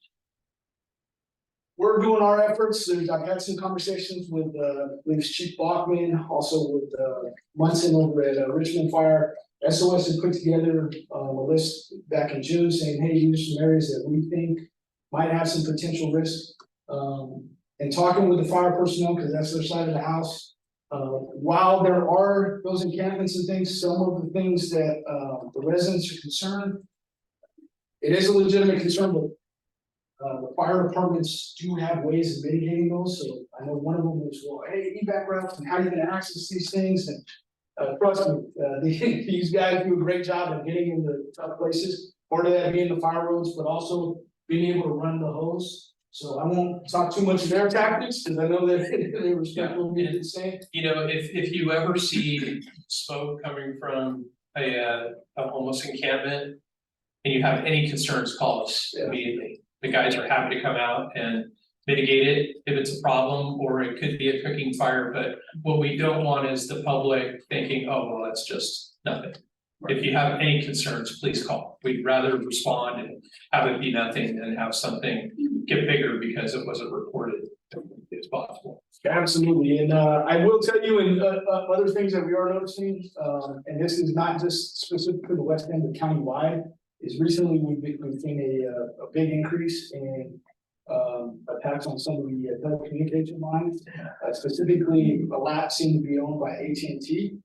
Speaker 12: we're doing our efforts. I've had some conversations with, with Chief Bachman, also with, Munson over at Richmond Fire. SOS had put together, a list back in June saying, hey, here's some areas that we think might have some potential risk. And talking with the fire personnel, because that's their side of the house. While there are those encampments and things, some of the things that, the residents are concerned, it is a legitimate concern, but the fire departments do have ways of mitigating those, so I know one of them is, well, hey, evac routes, and how are you gonna access these things, and trust me, these guys do a great job of getting into tough places, part of that being the fire roads, but also being able to run the hose. So I won't talk too much of their tactics, because I know that they respectful of me to say.
Speaker 2: You know, if you ever see smoke coming from a homeless encampment and you have any concerns, call us immediately. The guys are happy to come out and mitigate it if it's a problem, or it could be a cooking fire, but what we don't want is the public thinking, oh, well, that's just nothing. If you have any concerns, please call. We'd rather respond and have it be nothing than have something get bigger because it wasn't reported as possible.
Speaker 12: Absolutely, and I will tell you, and other things that we are noticing, and this is not just specific to the west end, but countywide, is recently we've seen a big increase in attacks on some of the telecommunication lines. Specifically, a lot seem to be owned by AT&T.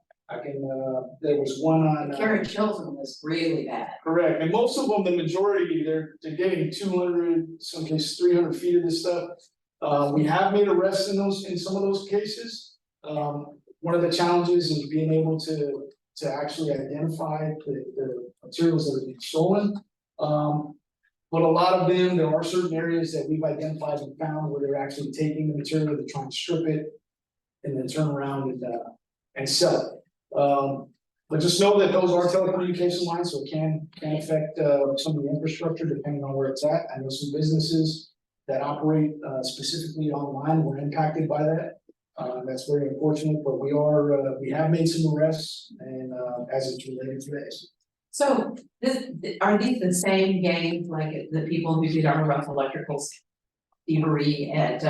Speaker 12: There was one on
Speaker 3: Karen Chilton was really bad.
Speaker 12: correct, and most of them, the majority, they're getting 200, some cases 300 feet of this stuff. We have made arrests in some of those cases. One of the challenges is being able to actually identify the materials that are being stolen. But a lot of them, there are certain areas that we've identified and found where they're actually taking the material, they're trying to strip it and then turn around and sell it. But just know that those are telecommunication lines, so it can affect some of the infrastructure depending on where it's at. I know some businesses that operate specifically online were impacted by that. That's very unfortunate, but we have made some arrests and as it's related to this.
Speaker 3: So are these the same gangs like the people who did our rough electricals thievery at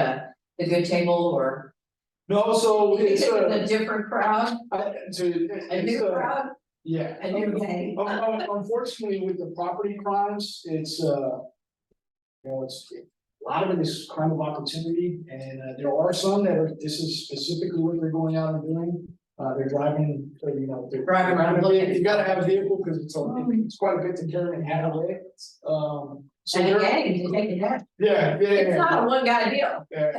Speaker 3: the Good Table, or?
Speaker 12: No, so it's
Speaker 3: a different crowd,
Speaker 12: a
Speaker 3: new crowd,
Speaker 12: yeah.
Speaker 3: a new gang.
Speaker 12: Unfortunately, with the property crimes, it's it's a lot of it is crime of opportunity, and there are some that are. This is specifically what they're going out and doing. They're driving, they're
Speaker 3: Driving around looking.
Speaker 12: You gotta have a vehicle because it's quite a bit to carry and handle it. So
Speaker 3: And a gang, you take it down.
Speaker 12: yeah.
Speaker 3: It's not a one guy deal.
Speaker 12: Yeah,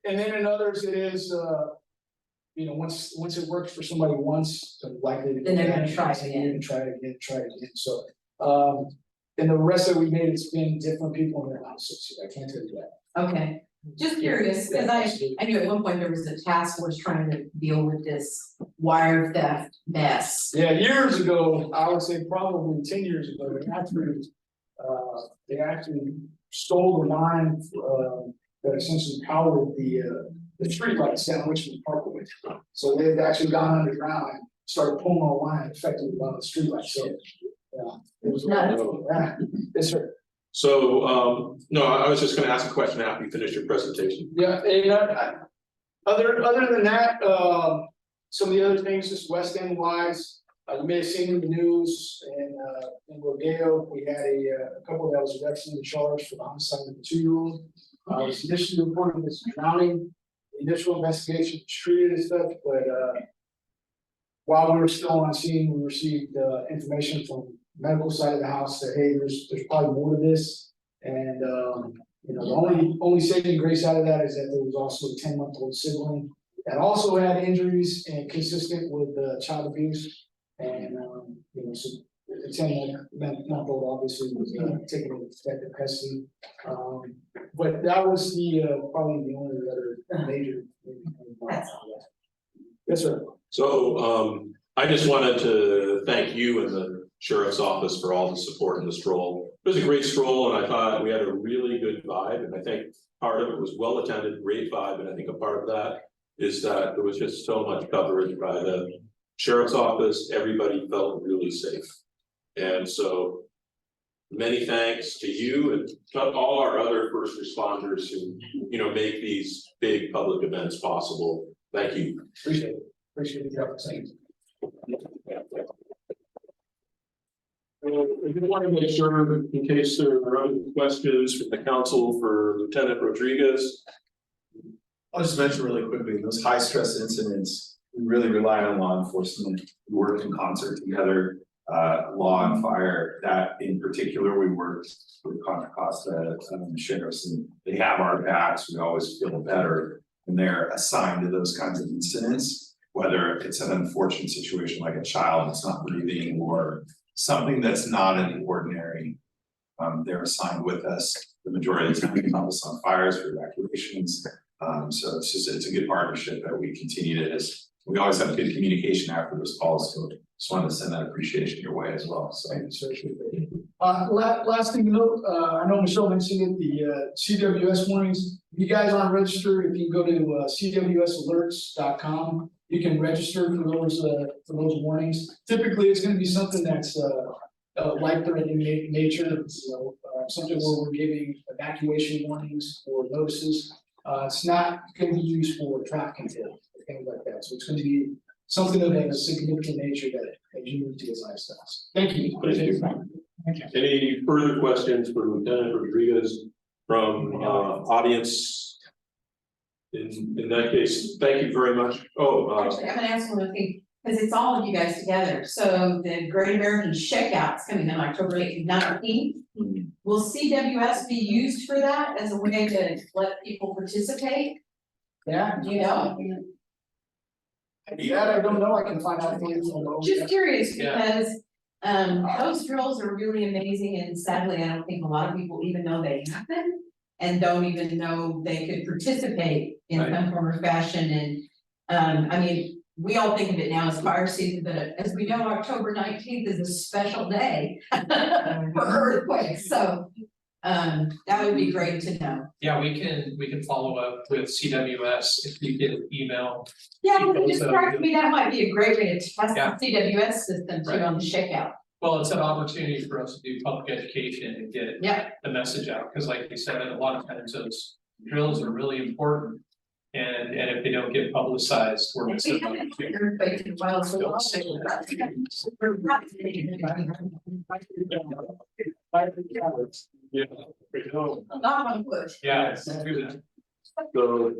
Speaker 12: and then in others, it is, once it works for somebody once, they're likely to.
Speaker 3: Then they're gonna try it again.
Speaker 12: And try it again, so, and the rest that we made, it's been different people in their houses, I can't tell you that.
Speaker 3: Okay, just curious, because I knew at one point there was a task force trying to deal with this wire theft mess.
Speaker 12: Yeah, years ago, I would say probably 10 years ago, they actually stole the line, that essentially powered the streetlights down Richmond Parkway. So they had actually gone underground and started pulling all line effectively on the streetlights, so, yeah. It was
Speaker 3: Nuts.
Speaker 12: yeah, yes, sir.
Speaker 1: So, no, I was just gonna ask a question after you finish your presentation.
Speaker 12: Yeah, and other than that, some of the other things, just West End wise, you may have seen in the news in Rodeo, we had a couple that was arrested and charged for the homicide of a 2-year-old. It was initially reported as drowning. The initial investigation was treated and stuff, but while we were still on scene, we received information from medical side of the house that, hey, there's probably more to this. And the only saving grace out of that is that there was also a 10-month-old sibling that also had injuries and consistent with child abuse. And so the 10-month-old obviously was taken into protective custody. But that was probably the only other major. Yes, sir.
Speaker 1: So, I just wanted to thank you and the sheriff's office for all the support in the stroll. It was a great stroll, and I thought we had a really good vibe, and I think part of it was well attended, great vibe, and I think a part of that is that there was just so much coverage by the sheriff's office. Everybody felt really safe, and so many thanks to you and to all our other first responders who, make these big public events possible. Thank you.
Speaker 12: Appreciate the opportunity.
Speaker 1: I just want to make sure, in case there are other questions from the council for Lieutenant Rodriguez.
Speaker 8: I'll just mention really quickly, those high stress incidents, we really rely on law enforcement, we work in concert together. Law and fire, that in particular, we worked with Contra Costa sheriffs, and they have our backs. We always feel better when they're assigned to those kinds of incidents, whether it's an unfortunate situation like a child that's not breathing or something that's not in the ordinary. They're assigned with us the majority of the time. They help us on fires for evacuations. So it's a good partnership that we continue to. We always have good communication after those calls. So just wanted to send that appreciation your way as well. So
Speaker 12: Last thing to note, I know Michelle mentioned it, the CWS warnings. If you guys aren't registered, if you go to cwsalerts.com, you can register for those warnings. Typically, it's going to be something that's life-threatening nature, something where we're giving evacuation warnings or notices. It's not going to be used for traffic control or things like that. So it's going to be something of a significant nature that you need to advise us. Thank you.
Speaker 1: Thank you. Any further questions for Lieutenant Rodriguez from audience? In that case, thank you very much.
Speaker 3: Actually, I'm gonna ask one more thing, because it's all of you guys together. So the Great American Shakeout's coming on October 8th and 19th. Will CWS be used for that as a way to let people participate?
Speaker 12: Yeah.
Speaker 3: Do you know?
Speaker 12: That I don't know. I can find out for you.
Speaker 3: Just curious, because those drills are really amazing, and sadly, I don't think a lot of people even know they happen. And don't even know they could participate in some form or fashion. And I mean, we all think of it now as fire season, but as we know, October 19th is a special day for earthquakes. So that would be great to know.
Speaker 2: Yeah, we can follow up with CWS if you get an email.
Speaker 3: Yeah, it just strikes me that might be a great way to test
Speaker 2: Yeah.
Speaker 3: the CWS system too on the shakeout.
Speaker 2: Well, it's an opportunity for us to do public education and get
Speaker 3: Yeah.
Speaker 2: the message out, because like you said, a lot of times those drills are really important. And if they don't get publicized, we're missing
Speaker 3: We haven't had an earthquake in a while, so we'll say
Speaker 1: Yeah.
Speaker 3: knock on wood.
Speaker 2: Yeah, it's good.
Speaker 1: So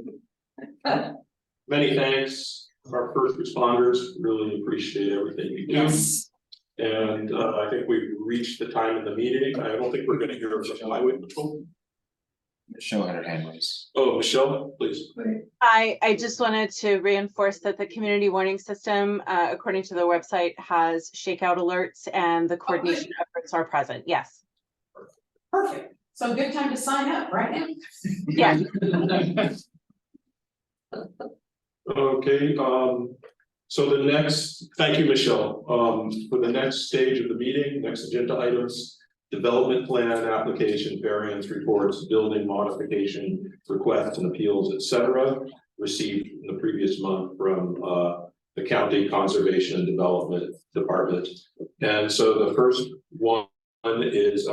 Speaker 1: many thanks, our first responders. Really appreciate everything you do.
Speaker 3: Yes.
Speaker 1: And I think we've reached the time of the meeting. I don't think we're going to hear from Highway Patrol.
Speaker 5: Michelle had her hand raised.
Speaker 1: Oh, Michelle, please.
Speaker 9: I just wanted to reinforce that the community warning system, according to the website, has shakeout alerts and the coordination efforts are present. Yes.
Speaker 3: Perfect. So good time to sign up right now.
Speaker 9: Yeah.
Speaker 1: Okay, so the next, thank you, Michelle. For the next stage of the meeting, next agenda items, development plan, application, variance reports, building modification, requests and appeals, etc. Received in the previous month from the County Conservation and Development Department. And so the first one is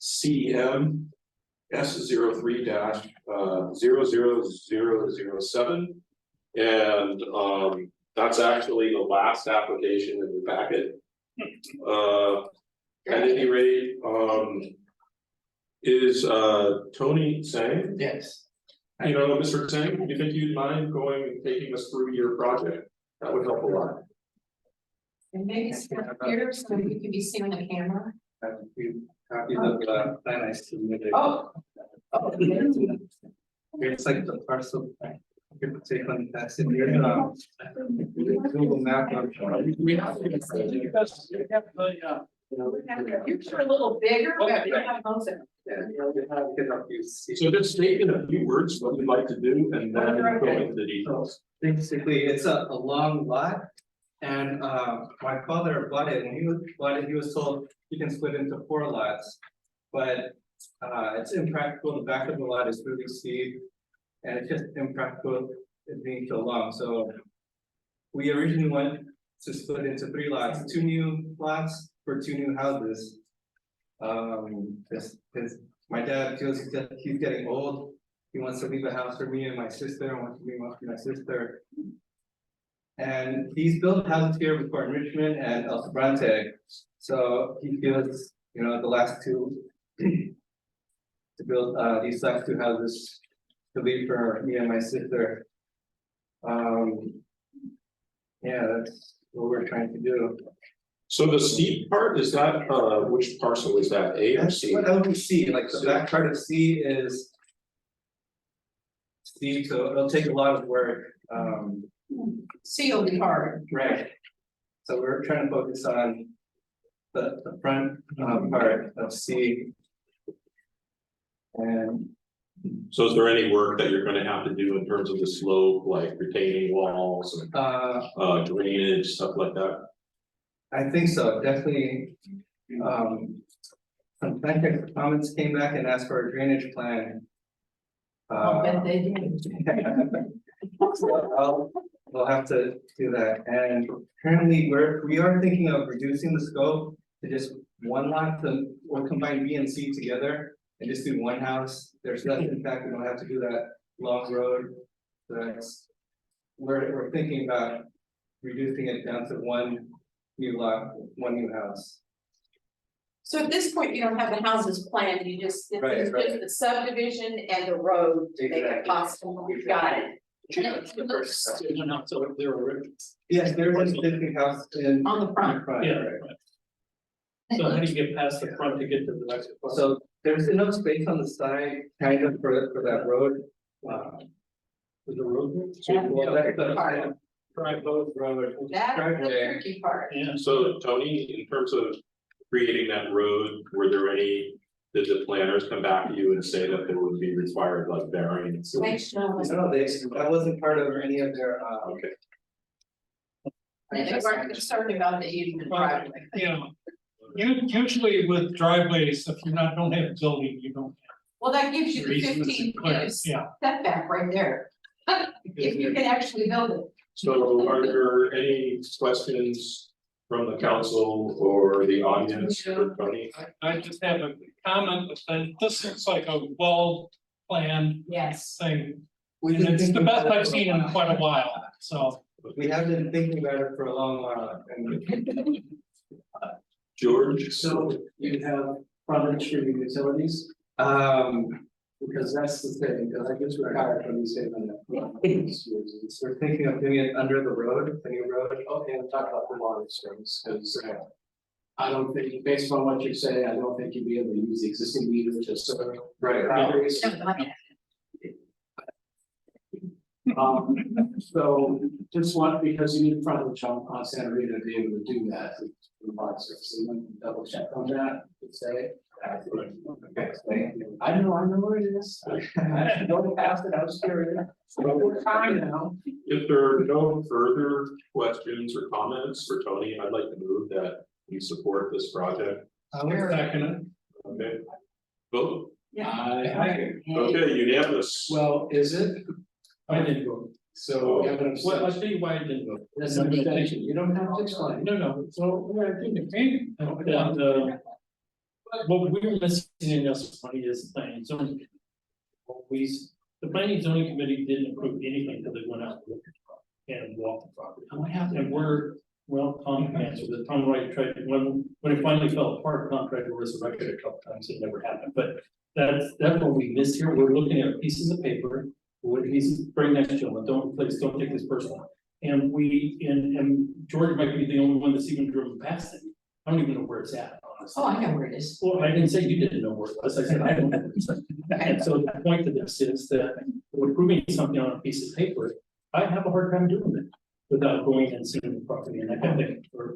Speaker 1: CM S03-00007. And that's actually the last application in the packet. At any rate, is Tony Tsang?
Speaker 12: Yes.
Speaker 1: You know, Mr. Tsang, do you think you'd mind going and taking us through your project? That would help a lot.
Speaker 3: And maybe stand here so you can be seen on the camera.
Speaker 6: Copy of the plan I submitted.
Speaker 3: Oh.
Speaker 6: It's like the parcel. You can take on that's in your Google map.
Speaker 12: We have to get
Speaker 3: You're a little bigger, but you have most of it.
Speaker 1: So just state in a few words what you'd like to do and then go into the details.
Speaker 6: Basically, it's a long lot. And my father bought it, and he was told he can split into 4 lots. But it's impractical. The back of the lot is really steep. And it's just impractical it being so long. So we originally went to split into 3 lots, 2 new lots for 2 new houses.
Speaker 13: Cause my dad feels he's getting old. He wants to leave a house for me and my sister, I want to leave one for my sister. And he's built houses here before in Richmond and El Sobrante, so he feels, you know, the last two. To build these last two houses to leave for me and my sister. Yeah, that's what we're trying to do.
Speaker 1: So the C part, is that, which parcel is that, A or C?
Speaker 13: What would be C, like the back part of C is. C, so it'll take a lot of work,
Speaker 3: C will be hard.
Speaker 13: right? So we're trying to focus on the front part of C. And
Speaker 1: So is there any work that you're gonna have to do in terms of the slope, like retaining walls and drainage, stuff like that?
Speaker 13: I think so, definitely. Some planning comments came back and asked for a drainage plan.
Speaker 3: I'll bet they did.
Speaker 13: So we'll have to do that, and currently we are thinking of reducing the scope to just one lot, we'll combine B and C together. And just do one house, there's less impact, we don't have to do that long road. So that's, we're thinking about reducing it down to one new lot, one new house.
Speaker 3: So at this point, you don't have the houses planned, you just,
Speaker 13: Right,
Speaker 3: it's
Speaker 13: right.
Speaker 3: just the subdivision and the road to make it
Speaker 13: Exactly.
Speaker 3: possible, we've got it.
Speaker 2: So there were,
Speaker 13: Yes, there's an existing house in.
Speaker 3: On the front.
Speaker 2: yeah.
Speaker 13: Right.
Speaker 2: So how do you get past the front to get to the next one?
Speaker 13: So there's enough space on the side, kind of for that road.
Speaker 2: With the road.
Speaker 13: Well, that's the
Speaker 2: Drive both road.
Speaker 3: That's the
Speaker 13: Driveway.
Speaker 3: tricky part.
Speaker 2: Yeah.
Speaker 1: So Tony, in terms of creating that road, were there any, did the planners come back to you and say that there would be required like variance?
Speaker 3: Thanks, Sean.
Speaker 13: No, that wasn't part of any of their,
Speaker 1: Okay,
Speaker 3: And they weren't concerned about the easement driveway.
Speaker 11: You know, usually with driveways, if you don't have a building, you don't.
Speaker 3: Well, that gives you the
Speaker 11: Reasons
Speaker 3: 15
Speaker 11: clear,
Speaker 3: feet
Speaker 11: yeah.
Speaker 3: setback right there. If you can actually build it.
Speaker 1: so are there any questions from the council or the audience for Tony?
Speaker 11: I just have a comment that this looks like a well-planned
Speaker 3: Yes.
Speaker 11: thing. And it's the best I've seen in quite a while, so.
Speaker 13: we have been thinking about it for a long while, and
Speaker 1: George?
Speaker 6: So you have frontage for your utilities, because that's the thing, because I just retired from these days.
Speaker 13: we're thinking of doing it under the road, the new road.
Speaker 6: Okay, I'll talk about the water service, because I don't think, based on what you're saying, I don't think you'd be able to use the existing meter to serve.
Speaker 13: Right.
Speaker 6: Properties. So just want, because you need frontage on Santa Rita to be able to do that. For the water service, so you want to double check on that, to say. Okay, thank you. I know where it is. I don't pass it, I was curious. So we're fine now.
Speaker 1: If there are no further questions or comments for Tony, I'd like to move that we support this project.
Speaker 11: I was second.
Speaker 1: Okay. Vote.
Speaker 6: I,
Speaker 1: Okay, unanimous.
Speaker 6: well, is it?
Speaker 2: I didn't go.
Speaker 6: So.
Speaker 2: Well, I'll tell you why I didn't go.
Speaker 6: That's an abstention, you don't have to explain.
Speaker 2: No, so, I think the thing, what we're missing in this money is the planning zoning. The planning and zoning committee didn't approve anything until they went out and looked at the property and walked the property. And what happened, and Tom answered, that Tom Wright tried, when it finally fell apart, contractor resurrected a couple times, it never happened, but that's what we missed here, we're looking at pieces of paper. What he's bring next gentleman, don't take this personal. And and George might be the only one that's even driven past it. I don't even know where it's at, honestly.
Speaker 3: Oh, I know where it is.
Speaker 2: Well, I didn't say you didn't know where it was, I said I don't know where it is. And so the point of this is that we're proving something on a piece of paper, I have a hard time doing it without going and seeing the property and that kind of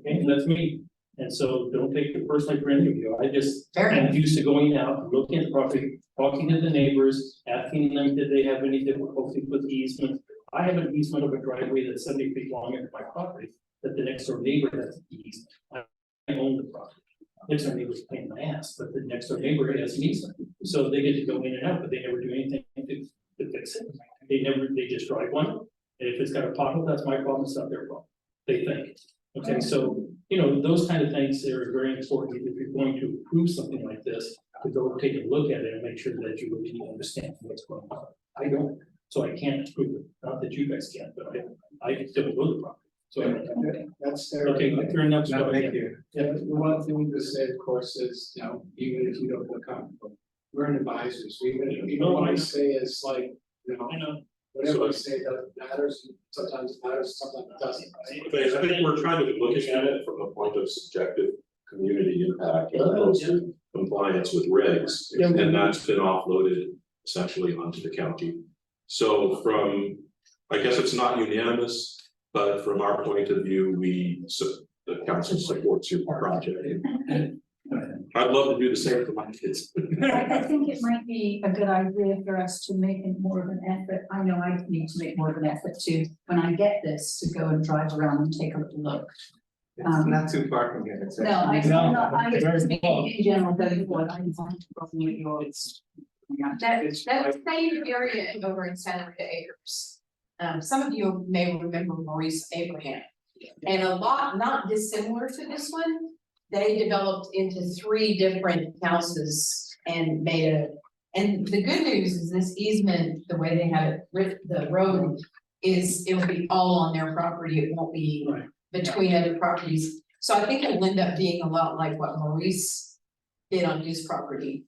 Speaker 2: thing, and that's me. And so don't take it personally for any of you, I just am used to going out, looking at the property, talking to the neighbors, asking them, did they have any difficulty with easement? I have an easement of a driveway that's 70 feet long into my property, that the next door neighbor has an easement. I own the property. Next door neighbor's paying my ass, but the next door neighbor has an easement, so they get to go in and out, but they never do anything to fix it. They just drive one, and if it's got a pothole, that's my problem, it's not their problem, they think. Okay, so
Speaker 11: you know, those kind of things are very important if you're going to approve something like this, to go take a look at it and make sure that you really understand what's going on. I don't, so I can't approve it, not that you guys can't, but I don't know the property. So,
Speaker 12: That's fair.
Speaker 11: okay, fair enough.
Speaker 13: No, thank you.
Speaker 12: Yeah, the one thing to say, of course, is, you know, even if you don't feel comfortable, we're an advisors, even what I say is like, you know,
Speaker 11: I know.
Speaker 12: whatever we say that matters, sometimes it matters, sometimes it doesn't.
Speaker 1: I think we're trying to be looking at it from the point of subjective community impact as opposed to compliance with regs. And that's been offloaded essentially onto the county. So from, I guess it's not unanimous, but from our point of view, the council supports your project. I'd love to do the same for my kids.
Speaker 7: I think it might be a good idea for us to make more of an effort. I know I need to make more of an effort to, when I get this, to go and drive around and take a little look.
Speaker 13: It's not too far from here. It's
Speaker 7: No, I,
Speaker 13: actually-
Speaker 7: I'm not, I
Speaker 11: Very
Speaker 7: speak
Speaker 11: well.
Speaker 7: in general, though, what I'm from New York.
Speaker 11: It's,
Speaker 3: That same area over in Santa Rita Acres. Some of you may remember Maurice Abraham. And a lot not dissimilar to this one, they developed into 3 different houses and made and the good news is this easement, the way they have it written, the road is, it'll be all on their property, it won't be
Speaker 11: Right.
Speaker 3: between other properties. So I think it'll end up being a lot like what Maurice did on his property.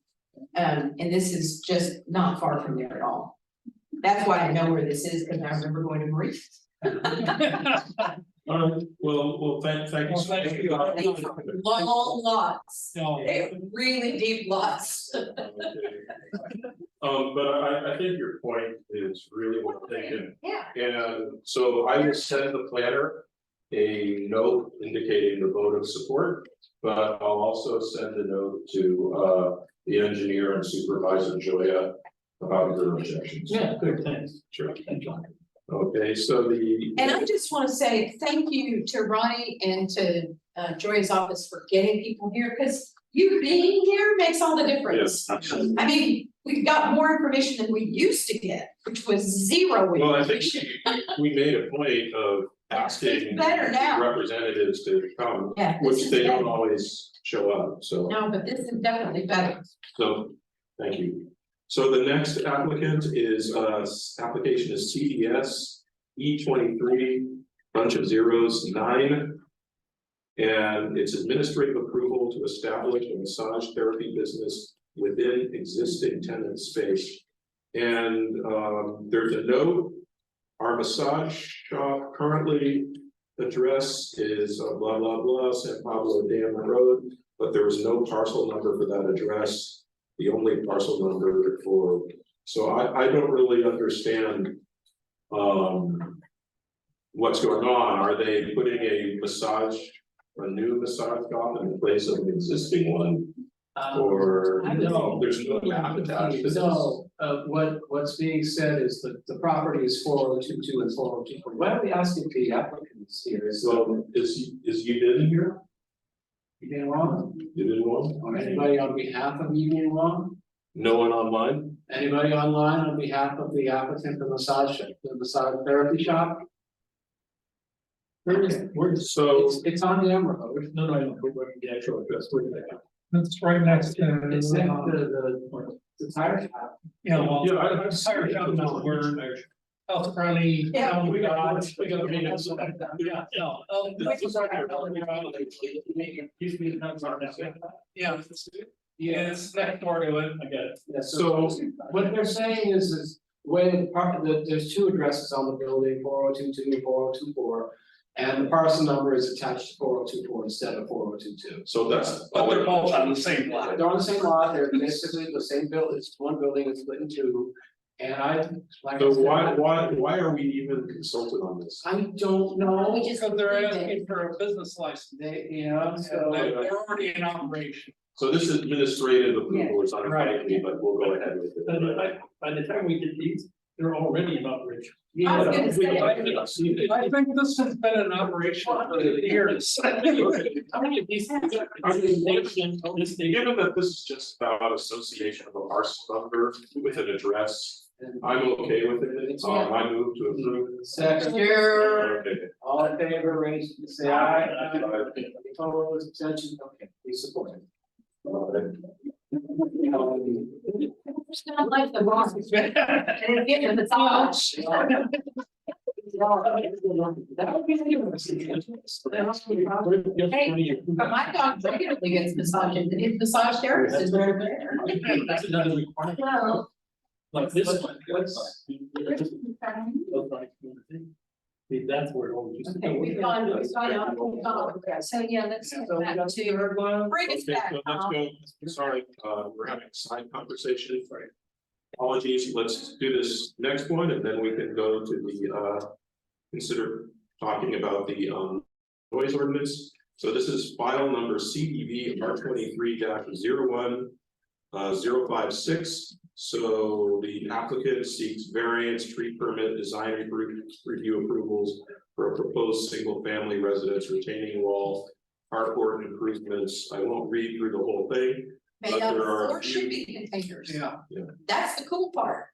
Speaker 3: And this is just not far from there at all. That's why I know where this is, because I remember going to Maurice.
Speaker 1: Well, thank you. so much.
Speaker 3: These are long lots,
Speaker 11: no,
Speaker 3: they're really deep lots.
Speaker 1: But I think your point is really well taken.
Speaker 3: Yeah.
Speaker 1: And so I will send the planner a note indicating the vote of support, but I'll also send a note to the engineer and supervisor Joya about your objections.
Speaker 11: yeah, good, thanks.
Speaker 1: Sure.
Speaker 11: Thank you.
Speaker 1: Okay, so
Speaker 3: And I just want to say thank you to Ronnie and to Joy's office for getting people here, because you being here makes all the difference.
Speaker 1: Yes, absolutely.
Speaker 3: I mean, we've got more information than we used to get, which was zero
Speaker 1: Well, I think
Speaker 3: information.
Speaker 1: we made a point of asking
Speaker 3: It's better now.
Speaker 1: representatives to come,
Speaker 3: Yeah, this
Speaker 1: which
Speaker 3: is
Speaker 1: they don't
Speaker 3: better.
Speaker 1: always show up, so.
Speaker 3: No, but this is definitely better.
Speaker 1: So, thank you. So the next applicant is, application is CDS E23, bunch of zeros, 9. And it's administrative approval to establish a massage therapy business within existing tenant space. And, there's a note, our massage shop currently address is blah, blah, blah, San Pablo Dam Road, but there was no parcel number for that address. The only parcel number for, so I don't really understand. What's going on? Are they putting a new massage shop in place of an existing one? Or
Speaker 11: No.
Speaker 1: there's no map attached to this?
Speaker 6: So, what's being said is that the property is 4022 and 4024. Why don't we ask if the applicants here is,
Speaker 1: So is you didn't here?
Speaker 6: you didn't wrong?
Speaker 1: You didn't want?
Speaker 6: Or anybody on behalf of you being wrong?
Speaker 1: No one online?
Speaker 6: Anybody online on behalf of the applicant, the massage therapy shop?
Speaker 1: So,
Speaker 6: It's on the Emerald Road.
Speaker 11: No, I don't, where the actual address, where did that? It's right next to.
Speaker 6: It's next to the tire shop.
Speaker 11: Yeah, well,
Speaker 1: Yeah,
Speaker 11: I'm sorry, I'm not where. Health County.
Speaker 3: Yeah,
Speaker 11: we got the minutes. Yeah, no. Yeah. Yeah, it's next door to it, I get it.
Speaker 6: Yeah, so what they're saying is when the part there's 2 addresses on the building, 4022 and 4024. And the parcel number is attached to 4024 instead of 4022.
Speaker 1: so that's.
Speaker 11: But they're both on the same lot.
Speaker 6: They're on the same lot, they're basically the same building, it's one building, it's split in 2. And like I
Speaker 1: So
Speaker 6: said,
Speaker 1: why are we even consulted on this?
Speaker 6: I don't know.
Speaker 11: Because they're asking for a business license.
Speaker 6: They, you know, so.
Speaker 11: They're already in operation.
Speaker 1: So this is administrative approval, it's not
Speaker 11: Right.
Speaker 1: me, but we'll go ahead with it.
Speaker 11: By the time we did these, they're already in operation.
Speaker 3: I was gonna say-
Speaker 11: I think this has been in operation for years. How many of these?
Speaker 1: Given that this is just about association of a parcel number with an address, I'm okay with it, I move to approve.
Speaker 12: Second.
Speaker 1: Okay.
Speaker 12: All in favor, raise, say aye. Opposed, abstention, okay, please support it.
Speaker 3: Not like the boss. And give them the touch. Hey, but my dog regularly gets massages, and his massage therapist is right there.
Speaker 2: That's another requirement.
Speaker 3: Well,
Speaker 2: Like this one. That's where it all used to
Speaker 3: okay,
Speaker 2: go.
Speaker 3: we've gone out.
Speaker 7: So, yeah, let's get
Speaker 12: So we
Speaker 7: back
Speaker 12: got
Speaker 7: to.
Speaker 12: the third one.
Speaker 3: Bring us
Speaker 1: Okay,
Speaker 3: back.
Speaker 1: so let's go, sorry, we're having a side conversation. Apologies, let's do this next one and then we can go to the, consider talking about the, noise ordinance. So this is file number CDV R23 -01 056. So the applicant seeks variance, tree permit, design review approvals for a proposed single family residence retaining wall, carport improvements. I won't read through the whole thing.
Speaker 3: Made
Speaker 1: But
Speaker 3: out of
Speaker 1: there are
Speaker 3: 4
Speaker 1: a few-
Speaker 3: shipping containers.
Speaker 12: Yeah.
Speaker 3: That's the cool part.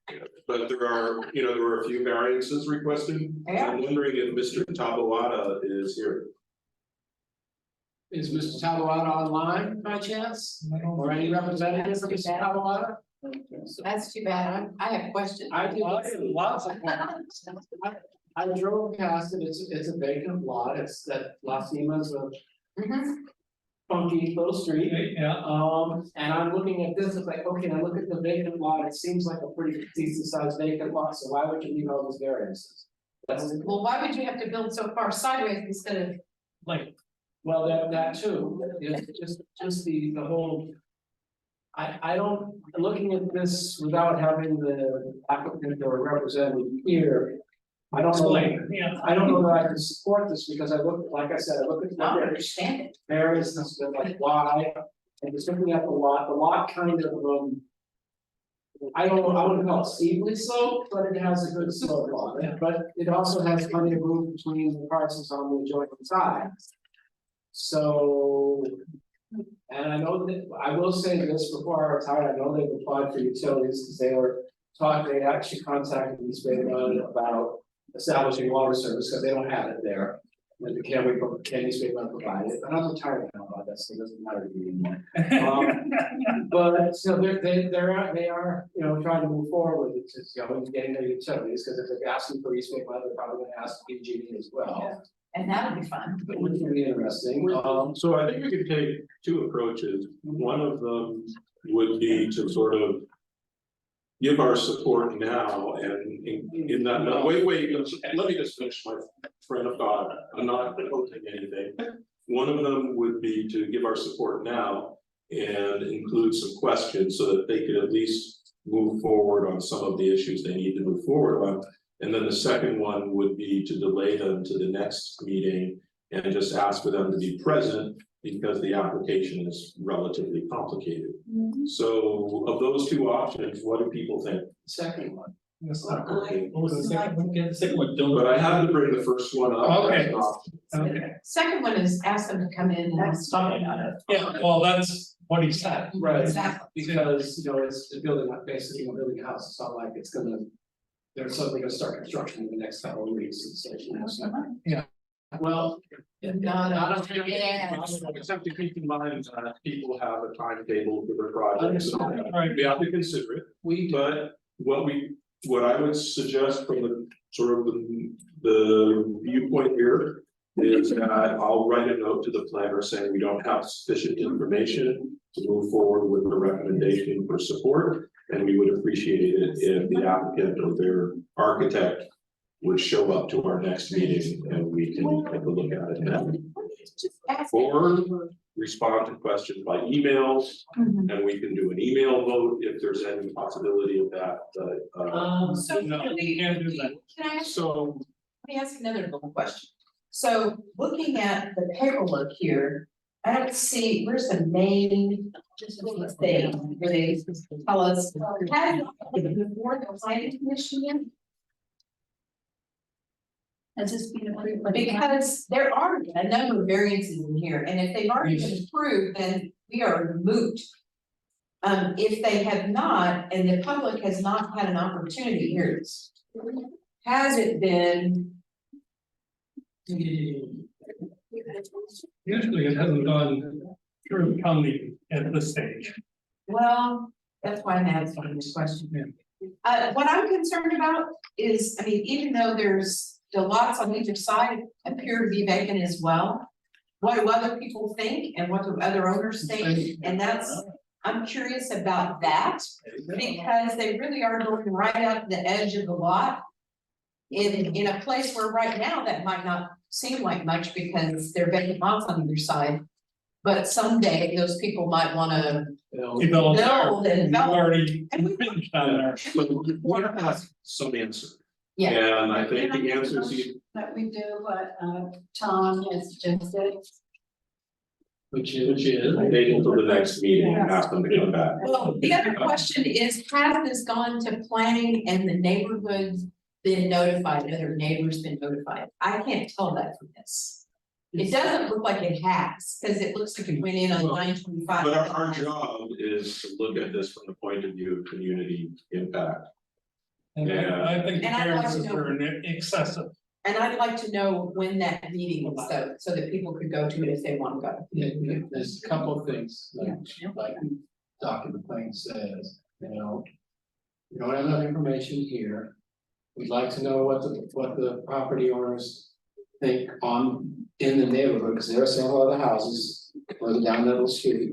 Speaker 1: But there are, there were a few variances requested.
Speaker 3: Yeah.
Speaker 1: I'm wondering if Mr. Tabawada is here.
Speaker 12: Is Mr. Tawada online by chance? Or any representative from Mr. Tawada?
Speaker 3: That's too bad. I have questions.
Speaker 12: I do, lots of. I drove past it, it's a vacant lot, it's that La Cima's a
Speaker 3: Mhm.
Speaker 12: funky little street.
Speaker 11: Yeah.
Speaker 12: And I'm looking at this, it's like, okay, I look at the vacant lot, it seems like a pretty decent sized vacant lot, so why would you need all those variances? That's,
Speaker 3: Well, why would you have to build so far sideways instead of,
Speaker 2: Like,
Speaker 12: well, that too, it's just the whole. I don't, looking at this without having the applicant or representative here. I don't know,
Speaker 2: yeah.
Speaker 12: I don't know that I can support this because I look, like I said, I look at
Speaker 3: I don't
Speaker 12: the
Speaker 3: understand it.
Speaker 12: various, like why, and just looking at the lot kind of, I don't know, I wouldn't call it steeply sloped, but it has a good slope on it, but it also has plenty of room between the parcels on the adjoining sides. So. And I know that, I will say this before I retire, I know they've applied for utilities, because they actually contacted East Bay Run about establishing water service, because they don't have it there. And can East Bay Run provide it, and I'm retired now about that, so it doesn't matter to me anymore. But, so they are, trying to move forward with it, just, getting their utilities, because if they're asking for East Bay Run, they're probably gonna ask PG&E as well.
Speaker 3: And that would be fun.
Speaker 12: Which would be interesting,
Speaker 1: So I think we could take two approaches. One of them would be to sort of give our support now and in that, no, wait, let me just finish my friend of thought. I'm not proposing anything. One of them would be to give our support now and include some questions so that they could at least move forward on some of the issues they need to move forward on. And then the second one would be to delay them to the next meeting and just ask for them to be present because the application is relatively complicated. So of those two options, what do people think?
Speaker 12: second one.
Speaker 1: Okay.
Speaker 2: What was the second one? Get the second one, don't.
Speaker 1: But I had to bring the first one up.
Speaker 11: Okay. Okay,
Speaker 3: Second one is ask them to come in and talk about it.
Speaker 11: yeah, well, that's what he said.
Speaker 12: Right,
Speaker 3: Exactly.
Speaker 12: because, it's building, basically building a house, it's not like it's gonna. They're suddenly gonna start construction in the next couple of weeks, and so.
Speaker 11: Yeah.
Speaker 12: Well.
Speaker 3: Yeah.
Speaker 1: Except to keep in mind, people have a timetable for their projects. So
Speaker 11: Right.
Speaker 1: we have to consider it.
Speaker 12: We do.
Speaker 1: But what I would suggest from the sort of the viewpoint here is that I'll write a note to the planner saying we don't have sufficient information to move forward with the recommendation for support. And we would appreciate it if the applicant or their architect would show up to our next meeting and we can take a look at it then. Or respond to questions by emails, and we can do an email vote if there's any possibility of that,
Speaker 3: So
Speaker 11: No,
Speaker 3: can
Speaker 11: we can't do that.
Speaker 3: Can I ask,
Speaker 1: so.
Speaker 3: let me ask another little question. So looking at the paperwork here, I don't see, where's the main thing where they tell us, has before the planning commission yet?
Speaker 7: Has this been approved? by the-
Speaker 3: Because there are a number of variances in here, and if they've already been approved, then we are moot. If they have not, and the public has not had an opportunity, here it is. Has it been?
Speaker 11: Usually it hasn't gone through county at this stage.
Speaker 3: Well, that's why I'm asking this question. What I'm concerned about is, I mean, even though there's the lots on either side appear to be vacant as well. What do other people think and what do other owners think? And that's, I'm curious about that because they really are going right up the edge of the lot. In a place where right now that might not seem like much because they're vacant lots on either side. But someday those people might wanna
Speaker 11: Develop there.
Speaker 3: build and
Speaker 11: You've
Speaker 3: develop.
Speaker 11: already finished on there.
Speaker 1: So we have some answer.
Speaker 3: Yeah.
Speaker 1: And I think the answer is
Speaker 7: That we do what, Tom has suggested.
Speaker 2: Which is.
Speaker 1: wait until the next meeting and ask them to come back.
Speaker 3: Well, the other question is, has this gone to planning and the neighborhood been notified, other neighbors been notified? I can't tell that from this. It doesn't look like it has, because it looks like it went in on
Speaker 1: Well,
Speaker 3: 9/25.
Speaker 1: But our job is to look at this from the point of view of community impact.
Speaker 11: And
Speaker 1: Yeah.
Speaker 11: I think the
Speaker 3: And I'd like to
Speaker 11: variances
Speaker 3: know-
Speaker 11: are excessive.
Speaker 3: And I'd like to know when that meeting was though, so that people could go to it if they want to go.
Speaker 6: There's a couple of things, like Dr. McLean says, you know. We don't have enough information here. We'd like to know what the property owners think in the neighborhood, because there are several other houses further down that little street.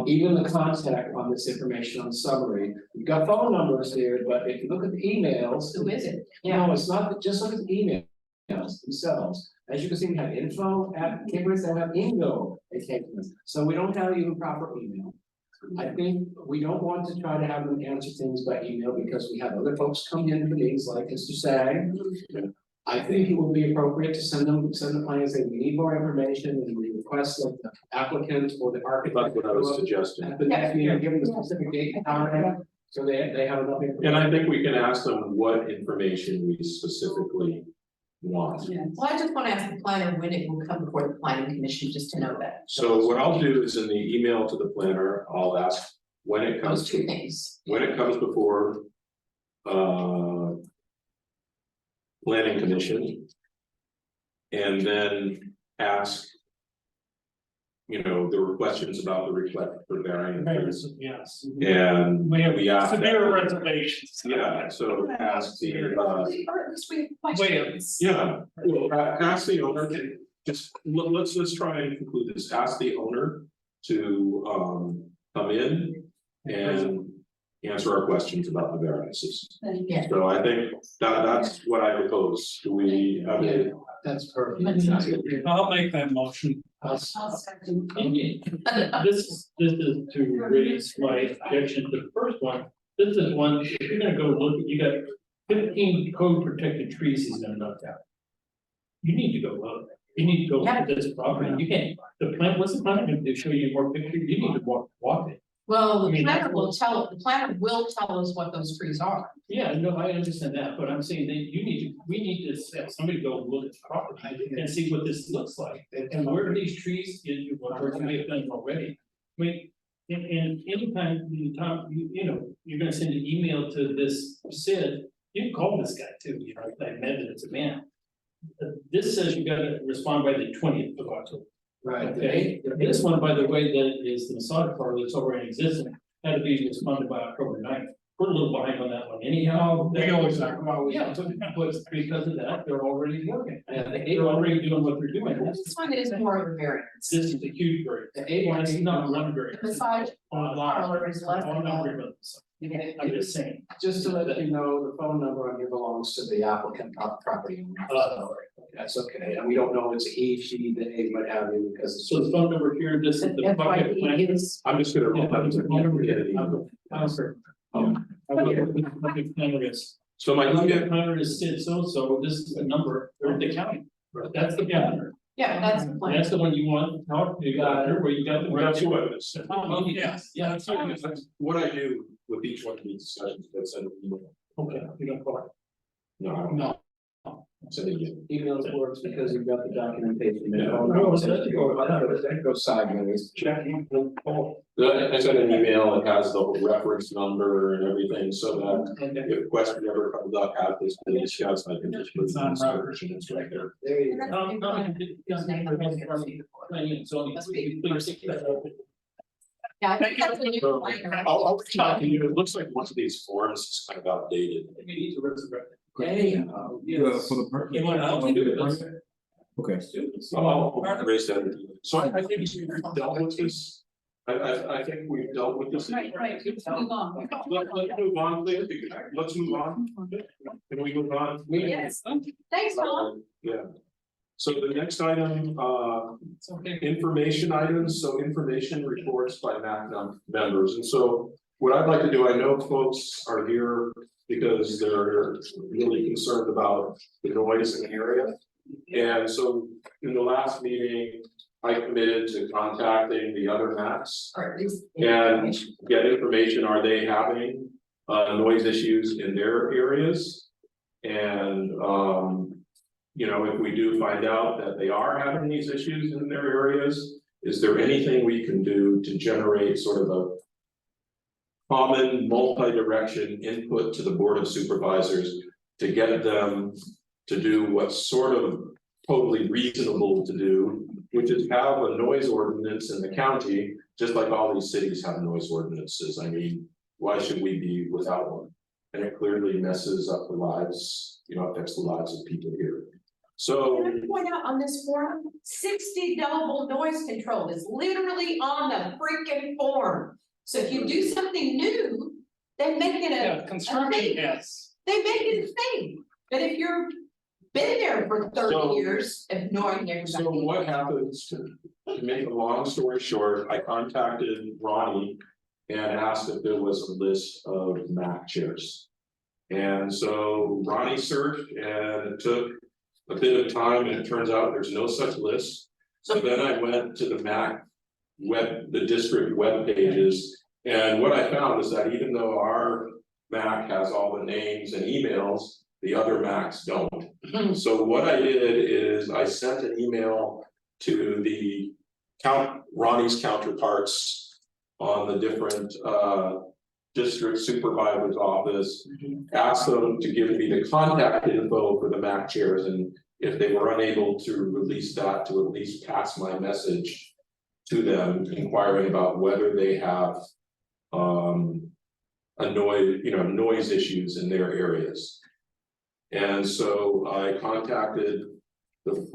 Speaker 6: Even the contact on this information on summary, we've got phone numbers here, but if you look at the emails.
Speaker 3: Who is it?
Speaker 6: No, it's not, just look at the emails themselves. As you can see, we have info at Cambridge, they have Ingo at Cambridge, so we don't have even proper email. I think we don't want to try to have them answer things by email because we have other folks come in for these, like Mr. Sag. I think it would be appropriate to send the plans, say we need more information and we request that the applicant or the architect.
Speaker 1: That's what I was suggesting.
Speaker 6: At the next meeting, give them the specific date and time, so they have enough information.
Speaker 1: And I think we can ask them what information we specifically want.
Speaker 3: Well, I just want to ask the planner when it will come before the planning commission, just to know that.
Speaker 1: So what I'll do is in the email to the planner, I'll ask when it
Speaker 3: Those
Speaker 1: comes,
Speaker 3: two things.
Speaker 1: when it comes before. Planning commission. And then ask. You know, there were questions about the request for variance.
Speaker 11: Yes.
Speaker 1: And
Speaker 11: We have
Speaker 1: asked
Speaker 11: severe
Speaker 1: that-
Speaker 11: reservations.
Speaker 1: Yeah, so ask the,
Speaker 3: Or at least we have questions.
Speaker 1: yeah, well, ask the owner to just, let's try and conclude this, ask the owner to come in and answer our questions about the variances.
Speaker 3: Yeah.
Speaker 1: So I think that's what I propose. Do we,
Speaker 6: Yeah, that's perfect.
Speaker 11: I'll make that motion.
Speaker 7: I'll second.
Speaker 2: This is to raise my objection to the first one. This is one, if you're gonna go look, you got 15 code protected trees he's gonna knock down. You need to go look, you need to go look at this property, you can't, the plant, what's the plan gonna do, show you more pictures, you need to walk it.
Speaker 3: Well,
Speaker 2: I
Speaker 3: the
Speaker 2: mean,
Speaker 3: planner will tell us what those trees are.
Speaker 2: Yeah, no, I understand that, but I'm saying that we need to have somebody go look at the property and see what this looks like. And where are these trees, or can we have done already? I mean, and anytime you talk, you know, you're gonna send an email to this Sid, you can call this guy too, you know, I met it, it's a man. This says you gotta respond by the 20th of October.
Speaker 6: Right.
Speaker 2: Okay, this one, by the way, that is the massage parlor that's already existing, had to be responded by October 9th. We're a little behind on that one anyhow.
Speaker 11: We always are.
Speaker 2: Yeah, but because of that, they're already working, and they're already doing what they're doing.
Speaker 3: This one is more of a variance.
Speaker 2: This is a huge variance.
Speaker 6: The A
Speaker 2: It's not one variance.
Speaker 3: The massage parlor is less
Speaker 2: On
Speaker 3: than
Speaker 2: a
Speaker 3: that.
Speaker 2: number of them. I'm just saying.
Speaker 6: Just to let you know, the phone number on here belongs to the applicant, not the property owner. That's okay, and we don't know it's he, she, they, what have you, because it's.
Speaker 2: So the phone number here, this is the bucket plan.
Speaker 3: FYE is,
Speaker 1: I'm just gonna.
Speaker 2: Yeah, that's a phone number.
Speaker 1: Get it.
Speaker 2: I'm sorry. Bucket planner is.
Speaker 1: So my
Speaker 2: Bucket
Speaker 1: email,
Speaker 2: planner is Sid so, this is the number, or the county. That's the planner.
Speaker 3: yeah, that's the plan.
Speaker 2: That's the one you want to talk to, where you got the.
Speaker 1: we have two of this.
Speaker 2: Oh, yeah, yeah, that's right.
Speaker 1: What I do with each one of these discussions, that's an email.
Speaker 2: Okay, you don't call it.
Speaker 1: No, I don't.
Speaker 6: No.
Speaker 1: sending you.
Speaker 6: Emails works because you've got the documentation.
Speaker 1: Yeah.
Speaker 5: That goes sideways.
Speaker 1: I sent an email, it has the reference number and everything, so that if a question ever comes up, have this, please, yes, I can just put it on search and it's right there.
Speaker 6: There you
Speaker 3: Yeah, I think that's what you're like, right?
Speaker 1: I'll talk to you, it looks like one of these forms is kind of outdated.
Speaker 5: For the permit.
Speaker 2: You want to-
Speaker 5: Okay.
Speaker 1: I'll raise that. So I think we've dealt with this. I think we've dealt with this.
Speaker 7: Right, let's move on.
Speaker 1: Let's move on, please. Let's move on. Can we move on?
Speaker 3: Yes. Thanks, Tom.
Speaker 1: Yeah. So the next item, information items, so information reports by MAC members, and so. What I'd like to do, I know folks are here because they're really concerned about the noise in the area. And so in the last meeting, I committed to contacting the other MACs
Speaker 3: Or at least.
Speaker 1: and get information, are they having noise issues in their areas? And you know, if we do find out that they are having these issues in their areas, is there anything we can do to generate sort of a common multi-direction input to the Board of Supervisors to get them to do what's sort of totally reasonable to do, which is have a noise ordinance in the county, just like all these cities have noise ordinances. I mean, why should we be without one? And it clearly messes up the lives, you know, affects the lives of people here. So.
Speaker 3: Can I point out on this form, 60 decibel noise control is literally on the freaking form. So if you do something new, they make it a.
Speaker 11: Construction, yes.
Speaker 3: They make it a thing, but if you're been there for 30
Speaker 1: So-
Speaker 3: years, ignoring everybody.
Speaker 1: So what happens, to make a long story short, I contacted Ronnie and asked if there was a list of MAC chairs. And so Ronnie searched and it took a bit of time and it turns out there's no such list. So then I went to the MAC the district web pages. And what I found is that even though our MAC has all the names and emails, the other MACs don't. So what I did is I sent an email to the Ronnie's counterparts on the different district supervisor's office, asked them to give me the contact info for the MAC chairs, and if they were unable to release that, to at least pass my message to them, inquiring about whether they have noise issues in their areas. And so I contacted the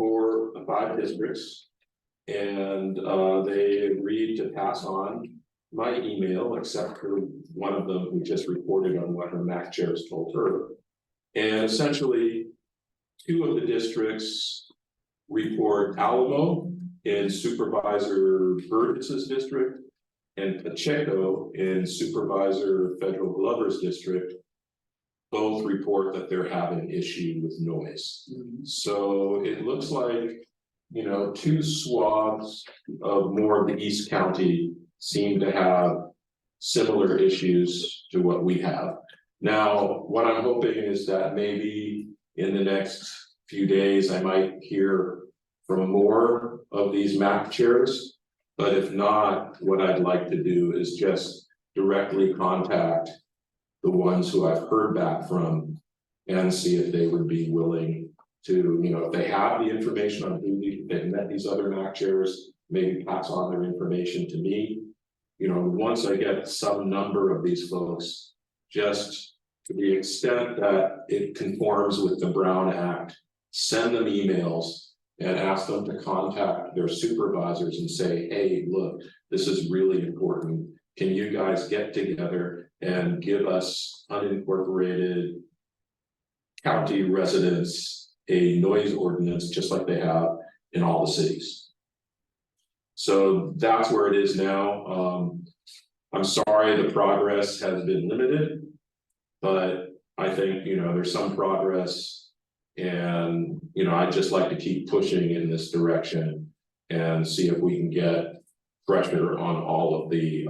Speaker 1: 5 districts, and they agreed to pass on my email, except for one of them who just reported on what her MAC chairs told her. And essentially, 2 of the districts report Alamo in Supervisor Burgess's district, and Pacheco in Supervisor Federal Glover's district. Both report that they're having issue with noise. So it looks like, you know, 2 swaths of more of the East County seem to have similar issues to what we have. Now, what I'm hoping is that maybe in the next few days, I might hear from more of these MAC chairs. But if not, what I'd like to do is just directly contact the ones who I've heard back from and see if they would be willing to, you know, if they have the information on who they've met these other MAC chairs, maybe pass on their information to me. You know, once I get some number of these folks, just to the extent that it conforms with the Brown Act, send them emails and ask them to contact their supervisors and say, hey, look, this is really important. Can you guys get together and give us unincorporated county residents a noise ordinance just like they have in all the cities? So that's where it is now. I'm sorry the progress has been limited, but I think, you know, there's some progress. And, you know, I'd just like to keep pushing in this direction and see if we can get pressure on all of the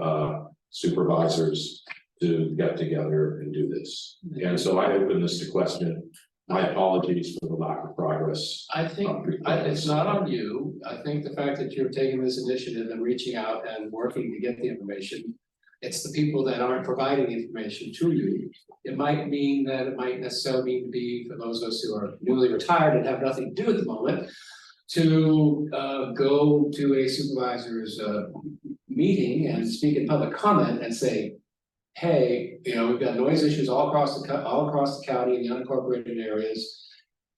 Speaker 1: supervisors to get together and do this. And so I open this to question. my apologies for the lack of progress.
Speaker 6: I think, it's not on you. I think the fact that you're taking this initiative and reaching out and working to get the information. It's the people that aren't providing information to you. It might mean that it might necessarily mean to be for those of us who are newly retired and have nothing to do at the moment. To go to a supervisor's meeting and speak in public comment and say. Hey, you know, we've got noise issues all across the county in the unincorporated areas.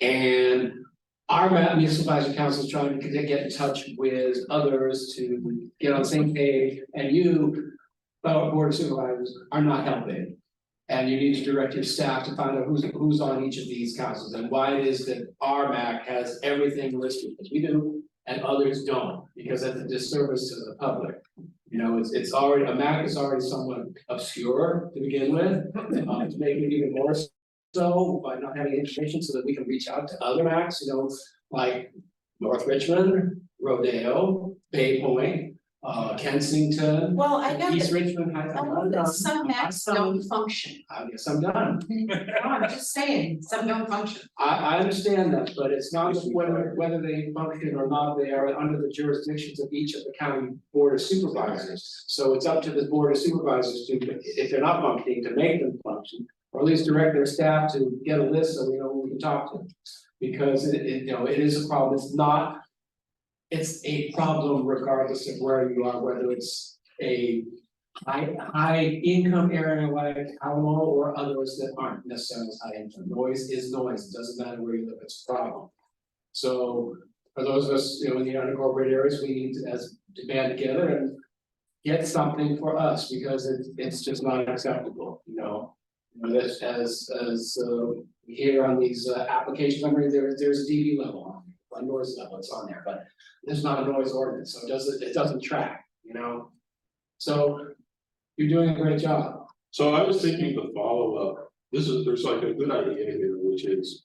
Speaker 6: And our municipal advisory council is trying to get in touch with others to get on the same page, and you, board of supervisors, are not helping. And you need to direct your staff to find out who's on each of these councils and why it is that our MAC has everything listed as we do and others don't, because that's a disservice to the public. You know, it's already, a MAC is already somewhat obscure to begin with, to make it even more so by not having information so that we can reach out to other MACs, you know, like North Richmond, Rodeo, Bay Point, Kensington.
Speaker 3: Well, I know
Speaker 6: East
Speaker 3: that,
Speaker 6: Richmond.
Speaker 3: I know that some MACs don't function.
Speaker 6: I guess I'm done.
Speaker 3: I'm just saying, some don't function.
Speaker 6: I understand that, but it's not whether they function or not, they are under the jurisdictions of each of the county board of supervisors. So it's up to the board of supervisors to, if they're not functioning, to make them function, or at least direct their staff to get a list so we know who we can talk to. Because you know, it is a problem, it's a problem regardless of where you are, whether it's a high income area like Alamo or others that aren't necessarily as high income. Noise is noise, it doesn't matter where you live, it's a problem. So for those of us, you know, in the unincorporated areas, we need to band together and get something for us, because it's just not acceptable, you know. As here on these applications, I mean, there's a dB level on there, a noise level, it's on there, but there's not a noise ordinance, so it doesn't track, you know. So you're doing a great job.
Speaker 1: So I was thinking the follow-up, there's like a good idea here, which is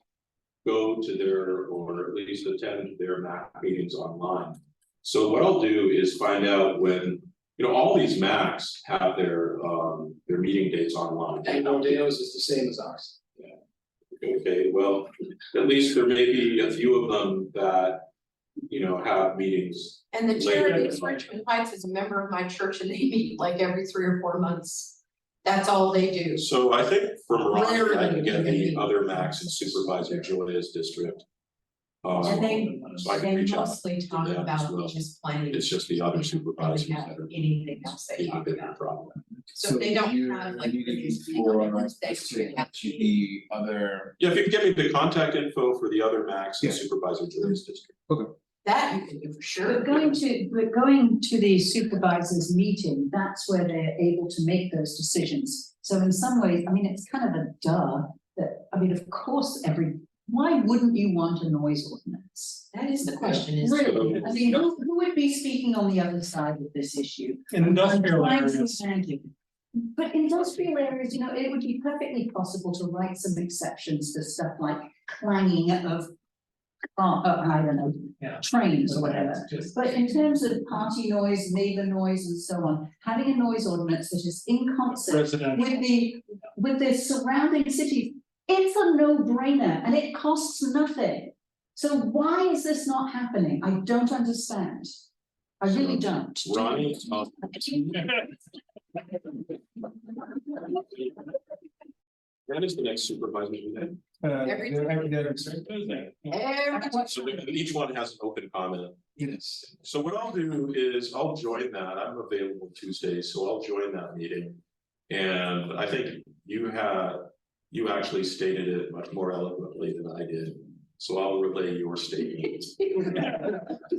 Speaker 1: go to their, or at least attend their MAC meetings online. So what I'll do is find out when, you know, all these MACs have their meeting dates online.
Speaker 6: And Rodeo's is the same as ours.
Speaker 1: Okay, well, at least there may be a few of them that, you know, have meetings.
Speaker 3: And the
Speaker 1: later
Speaker 3: charity
Speaker 1: in
Speaker 3: of
Speaker 1: the month.
Speaker 3: Richmond Heights is a member of my church and they meet like every 3 or 4 months. That's all they do.
Speaker 1: So I think from Ronnie, I
Speaker 3: Literally,
Speaker 1: can get
Speaker 3: they
Speaker 1: the
Speaker 3: meet.
Speaker 1: other MACs and Supervisor Joya's district.
Speaker 3: And they
Speaker 1: So I can reach out
Speaker 3: mostly
Speaker 1: to
Speaker 3: talk
Speaker 1: them as
Speaker 3: about
Speaker 1: well.
Speaker 3: just planning.
Speaker 1: It's just the other supervisors
Speaker 3: They
Speaker 1: that
Speaker 3: have
Speaker 1: are
Speaker 3: anything else they
Speaker 1: a
Speaker 3: talk
Speaker 1: bigger
Speaker 3: about.
Speaker 1: problem.
Speaker 3: So if they don't
Speaker 5: you're
Speaker 3: have like.
Speaker 5: looking
Speaker 3: previous
Speaker 5: for
Speaker 3: meeting on
Speaker 5: us
Speaker 3: Wednesday,
Speaker 5: to the other.
Speaker 1: Yeah, if you can get me the contact info for the other MACs and
Speaker 5: Yeah.
Speaker 1: Supervisor Joya's district.
Speaker 3: That you can do for sure.
Speaker 7: But going to the supervisors meeting, that's where they're able to make those decisions. So in some ways, I mean, it's kind of a duh that, I mean, of course, why wouldn't you want a noise ordinance?
Speaker 3: That is the question, is.
Speaker 7: Really, I mean, who would be speaking on the other side of this issue?
Speaker 11: In industrial
Speaker 7: I'm trying to
Speaker 11: areas.
Speaker 7: imagine. But industrial areas, you know, it would be perfectly possible to write some exceptions to stuff like clanging of, I don't know,
Speaker 11: Yeah.
Speaker 7: trains or whatever. But in terms of party noise, neighbor noise and so on, having a noise ordinance that is in concert
Speaker 11: Residential.
Speaker 7: with the surrounding cities, it's a no-brainer and it costs nothing. So why is this not happening? I don't understand. I really don't.
Speaker 1: Ronnie, when is the next supervisor meeting?
Speaker 3: Every
Speaker 11: Every
Speaker 1: So each one has an open comment.
Speaker 11: Yes.
Speaker 1: So what I'll do is I'll join that. I'm available Tuesdays, so I'll join that meeting. And I think you actually stated it much more eloquently than I did. So I'll relay your statement.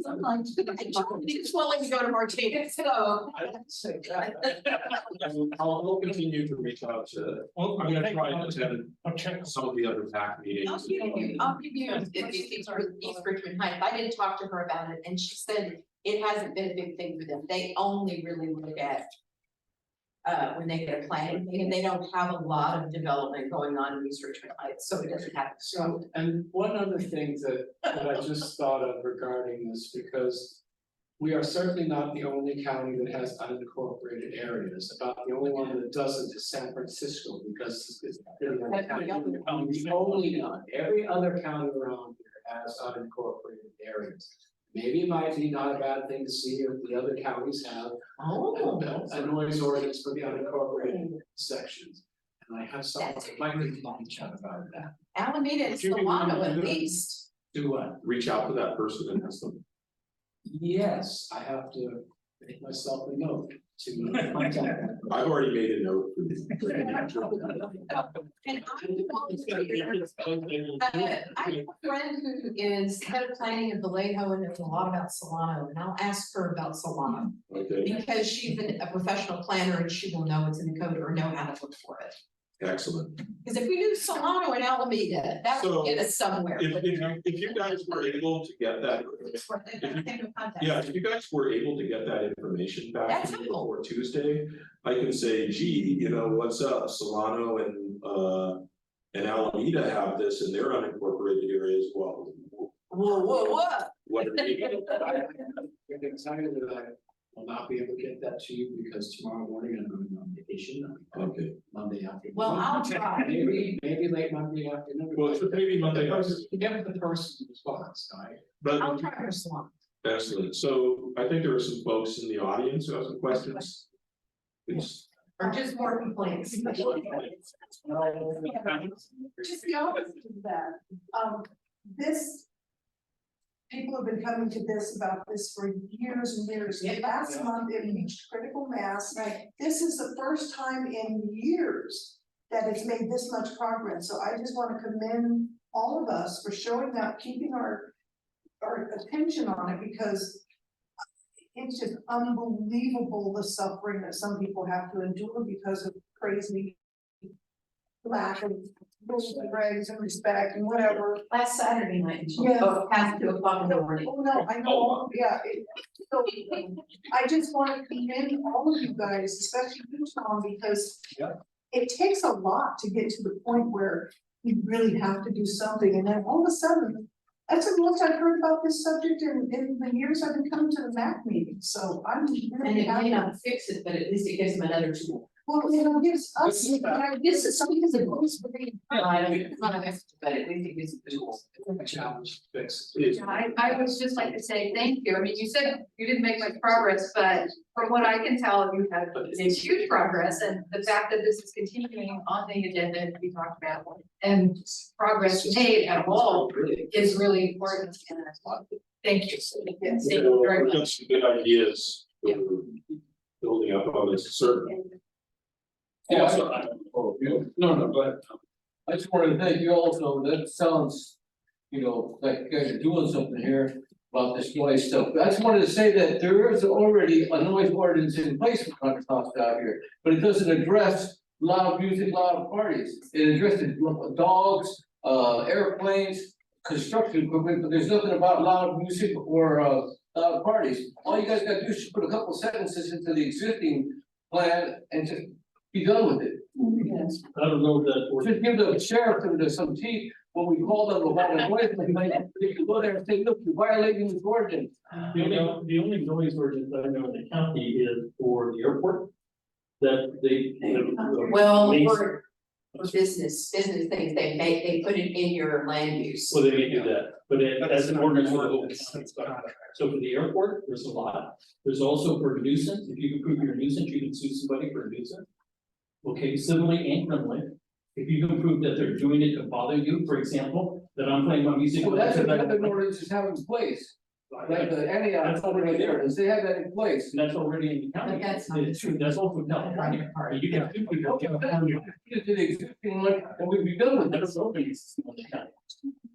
Speaker 7: Sometimes.
Speaker 3: It's willing to go to Martinez, so.
Speaker 1: I'll continue to reach out to, I'm gonna try and attend
Speaker 11: I'll check.
Speaker 1: some of the other PAC meetings.
Speaker 3: I'll give you East Richmond Heights. I did talk to her about it and she said it hasn't been a big thing for them. They only really look at when they get a planning thing, and they don't have a lot of development going on in East Richmond Heights, so it doesn't happen.
Speaker 6: And one other thing that I just thought of regarding this, because
Speaker 12: we are certainly not the only county that has unincorporated areas. About the only one that doesn't is San Francisco, because it's. Only none. Every other county around here has unincorporated areas. Maybe it might be not a bad thing to see if the other counties have a noise ordinance for the unincorporated sections. And I have some, might be long chat about that.
Speaker 3: Alameda and Solano at least.
Speaker 12: Do what?
Speaker 1: Reach out to that person and ask them.
Speaker 12: Yes, I have to make myself a note to contact them.
Speaker 1: I've already made a note. For you.
Speaker 3: And I have a friend who is head of planning in Vallejo and knows a lot about Solano, and I'll ask her about Solano.
Speaker 1: Okay,
Speaker 3: Because she's a professional planner and she will know what's in the code or know how to look for it.
Speaker 1: excellent.
Speaker 3: Because if we do Solano and Alameda, that
Speaker 1: So,
Speaker 3: would get us somewhere.
Speaker 1: If you guys were able to get that. Yeah, if you guys were able to get that information back
Speaker 3: That's
Speaker 1: to me
Speaker 3: helpful.
Speaker 1: before Tuesday, I can say, gee, you know, what's up, Solano and Alameda have this in their unincorporated areas, well.
Speaker 3: Whoa.
Speaker 1: What are you?
Speaker 12: I'm excited that I will not be able to get that to you because tomorrow morning I'm going on vacation.
Speaker 1: Okay,
Speaker 12: Monday afternoon.
Speaker 3: Well, I'll try.
Speaker 12: Maybe late Monday afternoon.
Speaker 1: well, it's maybe Monday.
Speaker 12: To get the person response, right?
Speaker 1: But
Speaker 3: I'll try her Solano.
Speaker 1: excellent, so I think there are some folks in the audience who have some questions. Please.
Speaker 3: Or just more complaints.
Speaker 4: Just the opposite of that, this. People have been coming to this about this for years and years. Last month it reached critical mass.
Speaker 3: Right.
Speaker 4: This is the first time in years that it's made this much progress. So I just want to commend all of us for showing up, keeping our attention on it, because it's just unbelievable the suffering that some people have to endure because of crazy lack of rules and regs and respect and whatever.
Speaker 3: Last Saturday night.
Speaker 4: Yeah.
Speaker 3: Past 2 o'clock in the morning.
Speaker 4: Oh, no, I know, yeah, so I just want to commend all of you guys, especially you, Tom, because it takes a lot to get to the point where you really have to do something, and then all of a sudden, that's the most I've heard about this subject in the years I've been coming to the MAC meeting, so I'm
Speaker 3: And
Speaker 4: really
Speaker 3: it may
Speaker 4: happy.
Speaker 3: not fix it, but at least it gives them another tool.
Speaker 4: Well, you know, gives us, this is something that's a bonus for me.
Speaker 3: I don't, it's not a fix, but at least it gives them tools.
Speaker 12: A challenge to fix.
Speaker 14: I would just like to say thank you. I mean, you said you didn't make much progress, but from what I can tell, you have made huge progress. And the fact that this is continuing on the agenda to be talked about and progress made at all is really important. And thank you. Yes, thank you very
Speaker 1: We've got
Speaker 14: much.
Speaker 1: some good ideas for building up on this certainly.
Speaker 6: Yeah, no, but I just wanted to thank you also, that sounds, you know, like you guys are doing something here about this noise stuff. I just wanted to say that there is already a noise ordinance in place for Concord out here, but it doesn't address loud music, loud parties. It addresses dogs, airplanes, construction equipment, but there's nothing about loud music or loud parties. All you guys gotta do is put a couple sentences into the existing plan and just be done with it.
Speaker 11: I don't know that.
Speaker 6: Just give the sheriff some teeth when we call them about the noise, they can go there and say, look, you're violating this ordinance.
Speaker 11: The only noise ordinance I know in the county is for the airport. That they.
Speaker 3: Well, for business things, they put it in your land use.
Speaker 11: Well, they may do that, but as an ordinance for the whole county. So for the airport, there's a lot. There's also for nuisance, if you can prove you're a nuisance, you can sue somebody for a nuisance. Okay, civilly and criminally. If you can prove that they're doing it to bother you, for example, that I'm playing my music.
Speaker 6: Well, that's what the ordinances have in place. Like the Antioch, already there, they have that in place.
Speaker 11: And that's already in the county.
Speaker 3: But that's not
Speaker 11: It's true, that's also California. You can sue people.
Speaker 6: To the existing one, and we'd be done with it.
Speaker 11: That's open, it's in the county.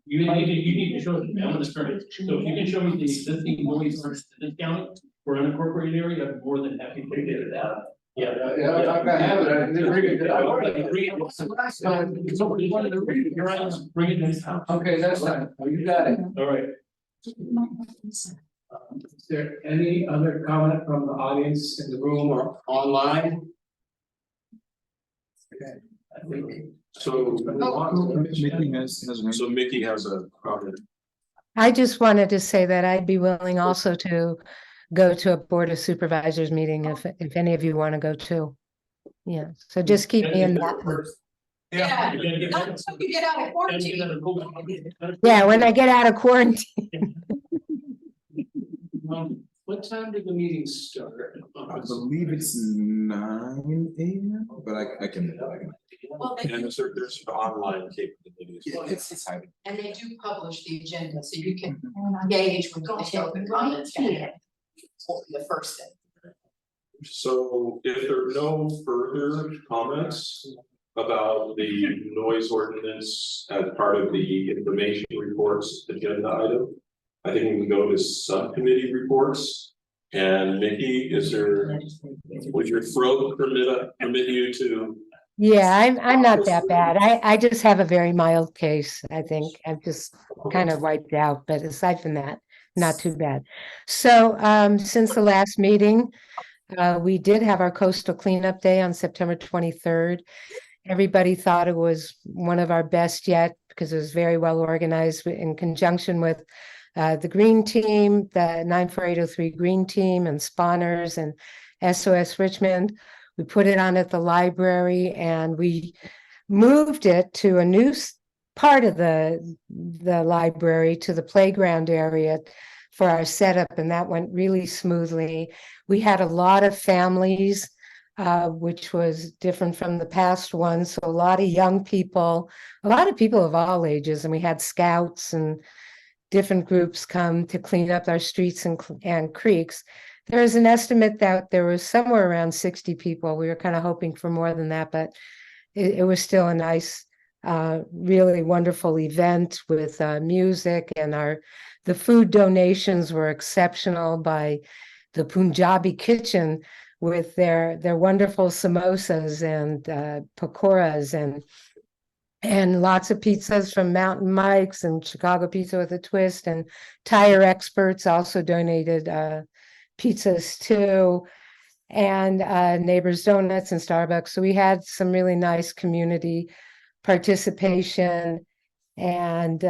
Speaker 11: You need to show them, I'm an attorney, so if you can show me the existing noise ordinance in this county for unincorporated area, I'm more than happy to get it out. Yeah.
Speaker 6: I have it, I didn't read it.
Speaker 11: I already read it.
Speaker 6: Last time, somebody wanted to read it.
Speaker 11: You're right, bring it in this house.
Speaker 6: Okay, that's fine, you got it.
Speaker 11: All right.
Speaker 12: Is there any other comment from the audience in the room or online? Okay, I think.
Speaker 1: So.
Speaker 5: Mickey has
Speaker 1: Mickey has a comment.
Speaker 10: I just wanted to say that I'd be willing also to go to a Board of Supervisors meeting if any of you want to go too. Yeah, so just keep me in that. loop.
Speaker 3: Yeah.
Speaker 11: You gotta get
Speaker 3: Not
Speaker 11: that-
Speaker 3: until you get out of quarantine.
Speaker 10: Yeah, when I get out of quarantine.
Speaker 6: What time did the meeting start?
Speaker 5: I believe it's 9 AM, but I can.
Speaker 3: Well,
Speaker 1: And there's online capabilities.
Speaker 5: It's hiding.
Speaker 3: and they do publish the agenda, so you can gauge when they show the comments for the first thing.
Speaker 1: So if there are no further comments about the noise ordinance as part of the information reports agenda item, I think we can go to subcommittee reports. And Nikki, would your throat permit you to?
Speaker 10: Yeah, I'm not that bad. I just have a very mild case, I think. I'm just kind of wiped out, but aside from that, not too bad. So since the last meeting, we did have our coastal cleanup day on September 23rd. Everybody thought it was one of our best yet because it was very well organized in conjunction with the Green Team, the 94803 Green Team and Spawners and SOS Richmond. We put it on at the library and we moved it to a new part of the library, to the playground area for our setup, and that went really smoothly. We had a lot of families, which was different from the past ones. So a lot of young people, a lot of people of all ages, and we had scouts and different groups come to clean up our streets and creeks. There is an estimate that there was somewhere around 60 people. We were kind of hoping for more than that, but it was still a nice, really wonderful event with music, and the food donations were exceptional by the Punjabi Kitchen with their wonderful samosas and pakoras and lots of pizzas from Mountain Mike's and Chicago Pizza with a Twist, and Tire Experts also donated pizzas too, and Neighbors Donuts and Starbucks. So we had some really nice community participation, and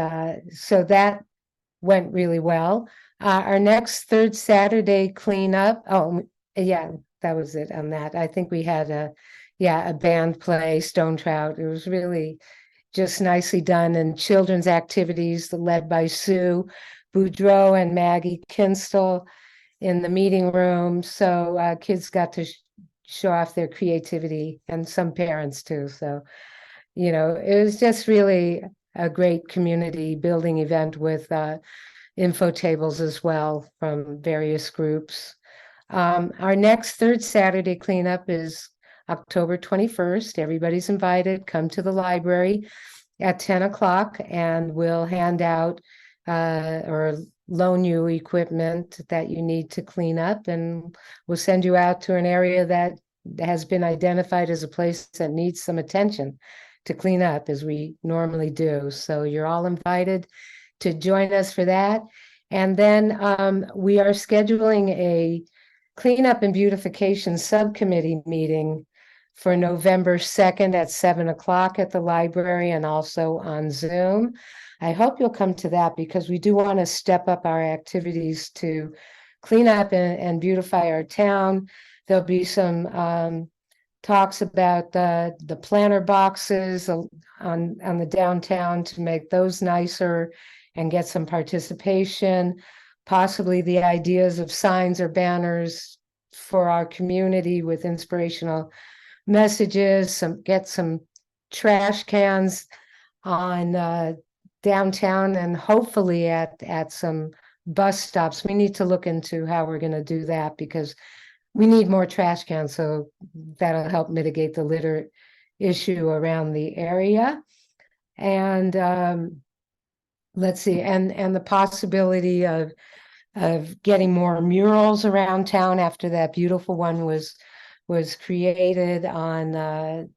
Speaker 10: so that went really well. Our next third Saturday cleanup, oh yeah, that was it on that. I think we had a band play, Stone Trout. It was really just nicely done, and children's activities led by Sue Boudreau and Maggie Kinstel in the meeting room. So kids got to show off their creativity, and some parents too. So, it was just really a great community building event with info tables as well from various groups. Our next third Saturday cleanup is October 21st. Everybody's invited. Come to the library at 10 o'clock, and we'll hand out or loan you equipment that you need to clean up, and we'll send you out to an area that has been identified as a place that needs some attention to clean up, as we normally do. So you're all invited to join us for that. And then we are scheduling a cleanup and beautification subcommittee meeting for November 2nd at 7 o'clock at the library, and also on Zoom. I hope you'll come to that, because we do want to step up our activities to clean up and beautify our town. There'll be some talks about the planter boxes on the downtown to make those nicer and get some participation. Possibly the ideas of signs or banners for our community with inspirational messages, get some trash cans on downtown, and hopefully at some bus stops. We need to look into how we're going to do that, because we need more trash cans, so that'll help mitigate the litter issue around the area. And let's see, and the possibility of getting more murals around town after that beautiful one was created on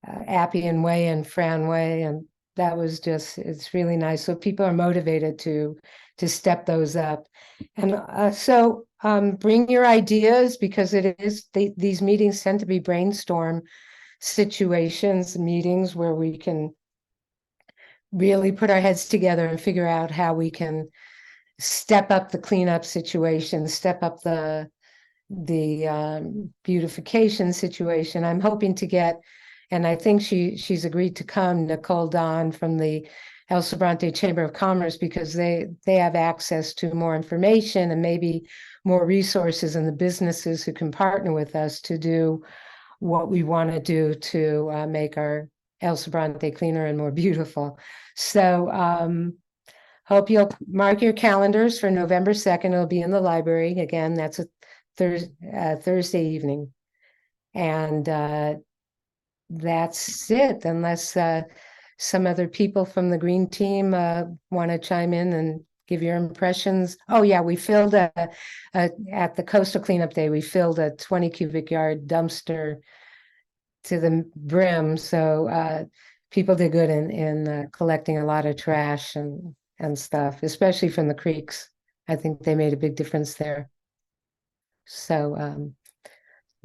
Speaker 10: Appian Way and Fran Way, and that was it's really nice. So people are motivated to step those up. And so bring your ideas, because these meetings tend to be brainstorm situations, meetings where we can really put our heads together and figure out how we can step up the cleanup situation, step up the beautification situation. I'm hoping to get, and I think she's agreed to come, Nicole Don from the El Sobrante Chamber of Commerce, because they have access to more information and maybe more resources, and the businesses who can partner with us to do what we want to do to make our El Sobrante cleaner and more beautiful. So hope you'll mark your calendars for November 2nd. It'll be in the library. Again, that's a Thursday evening. And that's it, unless some other people from the green team want to chime in and give your impressions. Oh yeah, we filled at the coastal cleanup day, we filled a 20 cubic yard dumpster to the brim. So people did good in collecting a lot of trash and stuff, especially from the creeks. I think they made a big difference there. So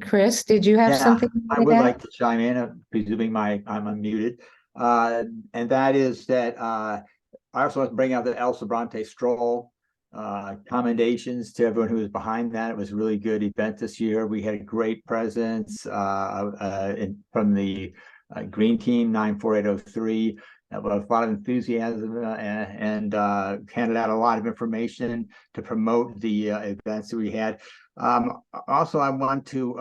Speaker 10: Chris, did you have something?
Speaker 15: I would like to chime in, presuming I'm unmuted. And that is that I also want to bring out the El Sobrante stroll. Commendations to everyone who was behind that. It was a really good event this year. We had a great presence from the green team 94803. A lot of enthusiasm and handed out a lot of information to promote the events that we had. Also, I want to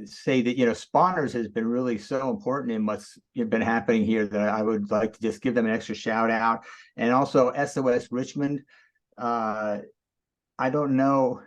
Speaker 15: say that, spawners has been really so important in what's been happening here that I would like to just give them an extra shout out. And also SOS Richmond. I don't know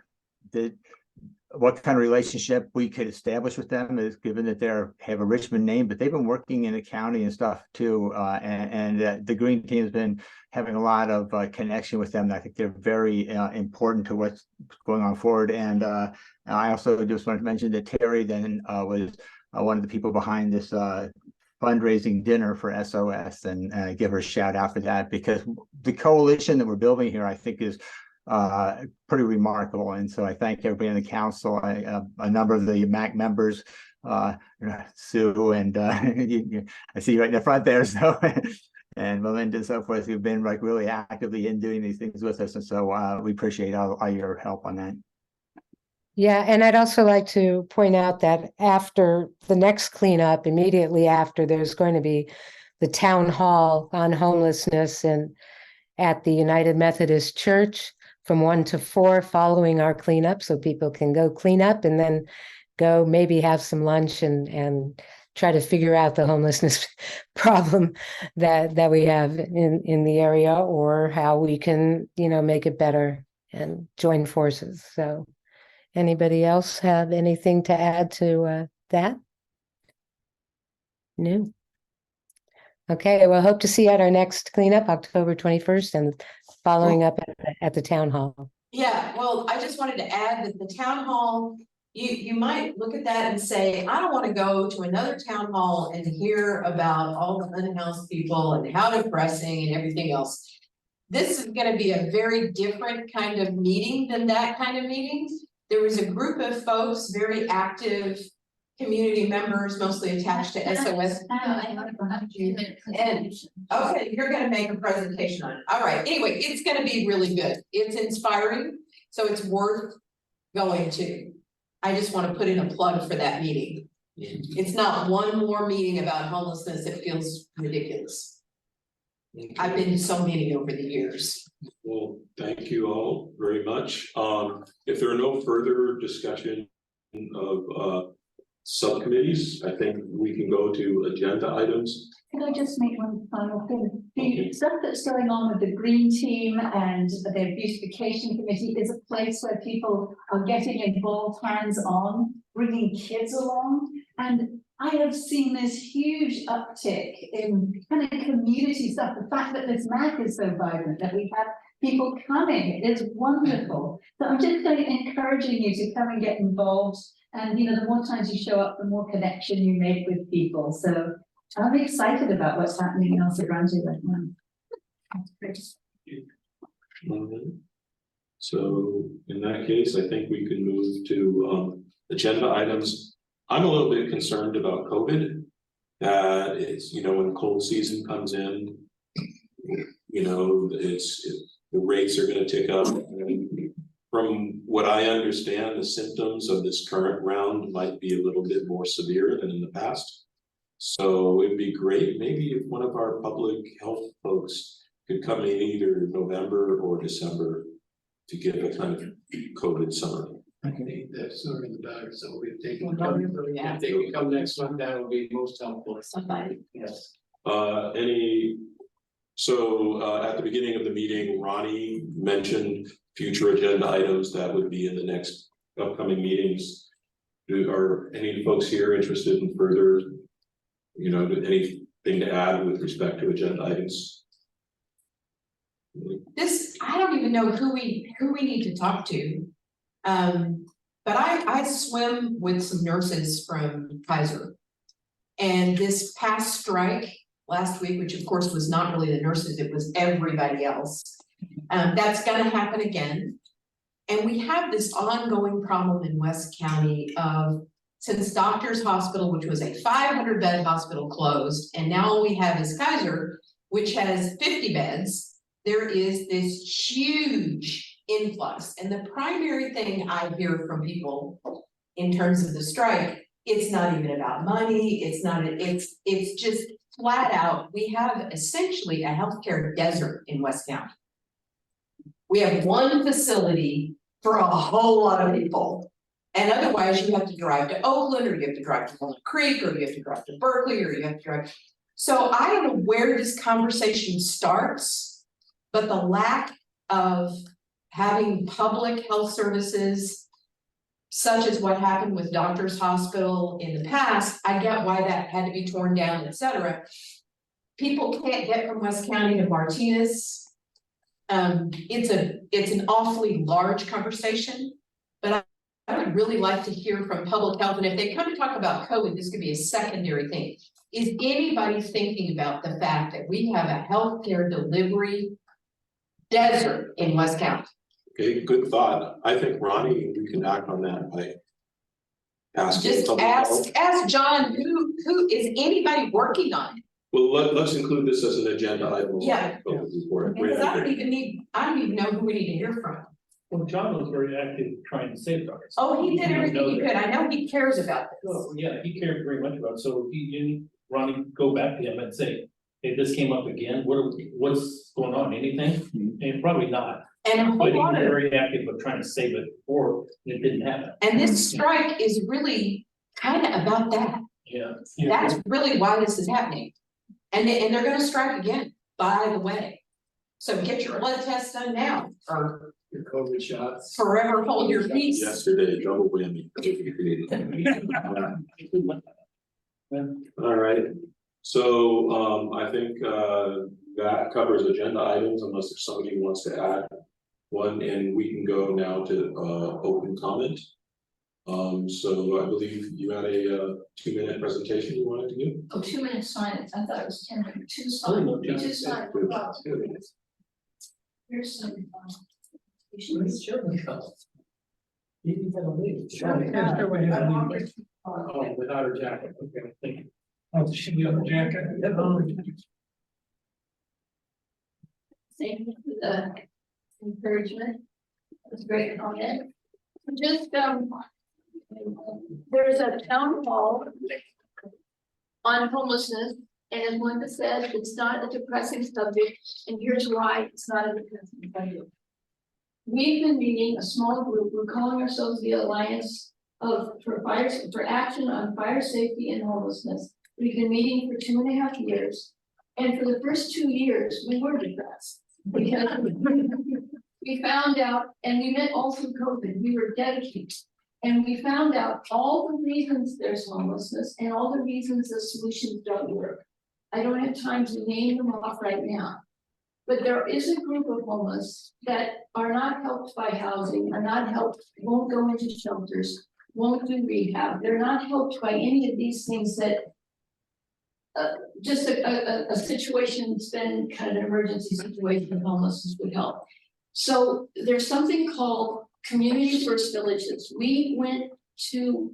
Speaker 15: what kind of relationship we could establish with them, is given that they have a Richmond name, but they've been working in the county and stuff too. And the green team has been having a lot of connection with them. I think they're very important to what's going on forward. And I also just wanted to mention that Terry then was one of the people behind this fundraising dinner for SOS, and give her a shout out for that, because the coalition that we're building here, I think, is pretty remarkable. And so I thank everybody in the council, a number of the MAC members, Sue, and I see you right in the front there, so and Melinda and so forth, who've been like really actively in doing these things with us. And so we appreciate all your help on that.
Speaker 10: Yeah, and I'd also like to point out that after the next cleanup, immediately after, there's going to be the town hall on homelessness and at the United Methodist Church from 1 to 4 following our cleanup, so people can go clean up and then go maybe have some lunch and try to figure out the homelessness problem that we have in the area, or how we can, make it better and join forces. So anybody else have anything to add to that? No. Okay, well, hope to see you at our next cleanup, October 21st, and following up at the town hall.
Speaker 3: Yeah, well, I just wanted to add that the town hall, you might look at that and say, I don't want to go to another town hall and hear about all the unhoused people and how depressing and everything else. This is going to be a very different kind of meeting than that kind of meeting. There was a group of folks, very active community members, mostly attached to SOS. And okay, you're gonna make a presentation on it. All right, anyway, it's gonna be really good. It's inspiring, so it's worth going to. I just want to put in a plug for that meeting. It's not one more meeting about homelessness that feels ridiculous. I've been to so many over the years.
Speaker 1: Well, thank you all very much. If there are no further discussion of subcommittees, I think we can go to agenda items.
Speaker 7: Can I just make one final thing? The stuff that's going on with the green team and the beautification committee is a place where people are getting involved hands-on, bringing kids along. And I have seen this huge uptick in kind of community stuff. The fact that this MAC is so vibrant, that we have people coming, it's wonderful. So I'm just going to encouraging you to come and get involved. And the more times you show up, the more connection you make with people. So I'm excited about what's happening in El Sobrante right now.
Speaker 1: So in that case, I think we can move to agenda items. I'm a little bit concerned about COVID. It's, when cold season comes in, it's the rates are gonna tick up. And from what I understand, the symptoms of this current round might be a little bit more severe than in the past. So it'd be great, maybe if one of our public health folks could come in either November or December to give a kind of COVID summary.
Speaker 6: I think the sooner the better, so if they can
Speaker 3: Well,
Speaker 6: come,
Speaker 3: yeah.
Speaker 6: if they can come next month, that would be most helpful.
Speaker 3: Somebody.
Speaker 6: Yes.
Speaker 1: So at the beginning of the meeting, Ronnie mentioned future agenda items that would be in the next upcoming meetings. Are any folks here interested in further, anything to add with respect to agenda items?
Speaker 3: I don't even know who we need to talk to. But I swim with some nurses from Kaiser. And this past strike last week, which of course was not really the nurses, it was everybody else. That's gonna happen again. And we have this ongoing problem in West County of, since Doctors Hospital, which was a 500-bed hospital, closed, and now all we have is Kaiser, which has 50 beds, there is this huge influx. And the primary thing I hear from people in terms of the strike, it's not even about money, it's just flat out, we have essentially a healthcare desert in West County. We have one facility for a whole lot of people. And otherwise you have to drive to Oakland, or you have to drive to Walnut Creek, or you have to drive to Berkeley, or you have to drive. So I don't know where this conversation starts, but the lack of having public health services, such as what happened with Doctors Hospital in the past, I get why that had to be torn down, etc. People can't get from West County to Martinez. It's an awfully large conversation, but I would really like to hear from public health, and if they come to talk about COVID, this could be a secondary thing. Is anybody thinking about the fact that we have a healthcare delivery desert in West County?
Speaker 1: Okay, good thought. I think Ronnie, we can act on that by asking.
Speaker 3: Just ask John, who is anybody working on it?
Speaker 1: Well, let's include this as an agenda item.
Speaker 3: Yeah.
Speaker 1: Report.
Speaker 3: Because I don't even know who we need to hear from.
Speaker 6: Well, John was very active trying to safeguard us.
Speaker 3: Oh, he did everything he could. I know he cares about this.
Speaker 6: Oh, yeah, he cared very much about it. So he didn't, Ronnie, go back to him and say, hey, this came up again. What's going on? Anything? And probably not.
Speaker 3: And a whole
Speaker 6: But he
Speaker 3: lot
Speaker 6: was
Speaker 3: of,
Speaker 6: very active of trying to save it before it didn't happen.
Speaker 3: and this strike is really kind of about that.
Speaker 6: Yeah.
Speaker 3: That's really why this is happening. And they're gonna strike again, by the way. So get your blood test done now, or
Speaker 6: Your COVID shots.
Speaker 3: forever hold your peace.
Speaker 1: Yesterday, double whammy. All right, so I think that covers agenda items unless there's somebody who wants to add one, and we can go now to open comment. So I believe you had a 2-minute presentation you wanted to give.
Speaker 7: Oh, 2 minute silence, I thought it was 10 minutes, two
Speaker 6: Oh, no,
Speaker 7: silent,
Speaker 6: yeah.
Speaker 7: two silent. Wow. Here's some. You should-
Speaker 6: Sure. You can have a leave.
Speaker 7: Sure.
Speaker 6: Oh, without her jacket. Okay, thank you.
Speaker 11: Oh, she be on the jacket.
Speaker 7: Thank you for the encouragement. It was a great comment. Just, there's a town hall on homelessness, and as Linda said, it's not a depressing subject, and here's why it's not a depressing subject. We've been meeting a small group, we're calling ourselves the Alliance for Action on Fire Safety and Homelessness. We've been meeting for 2.5 years, and for the first 2 years, we were depressed. Because we found out, and we met all through COVID, we were dedicated. And we found out all the reasons there's homelessness and all the reasons the solutions don't work. I don't have time to name them off right now. But there is a group of homeless that are not helped by housing, are not helped, won't go into shelters, won't do rehab. They're not helped by any of these things that just a situation that's been kind of an emergency situation of homelessness would help. So there's something called Community First Villages. We went to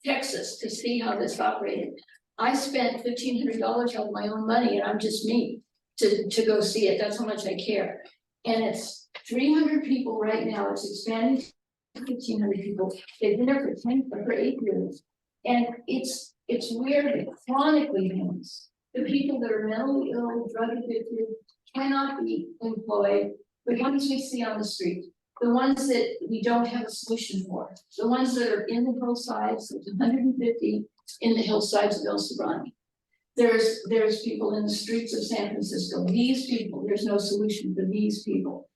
Speaker 7: Texas to see how this operated. I spent $1,500 of my own money, and I'm just me, to go see it. That's how much I care. And it's 300 people right now, it's expanding to 1,500 people, they've been there for 8 years. And it's where the chronically homeless, the people that are mentally ill, drug addicted, cannot be employed, the ones we see on the street, the ones that we don't have a solution for, the ones that are in the hillsides, there's 150 in the hillsides of El Sobrante. There's people in the streets of San Francisco, these people, there's no solution for these people.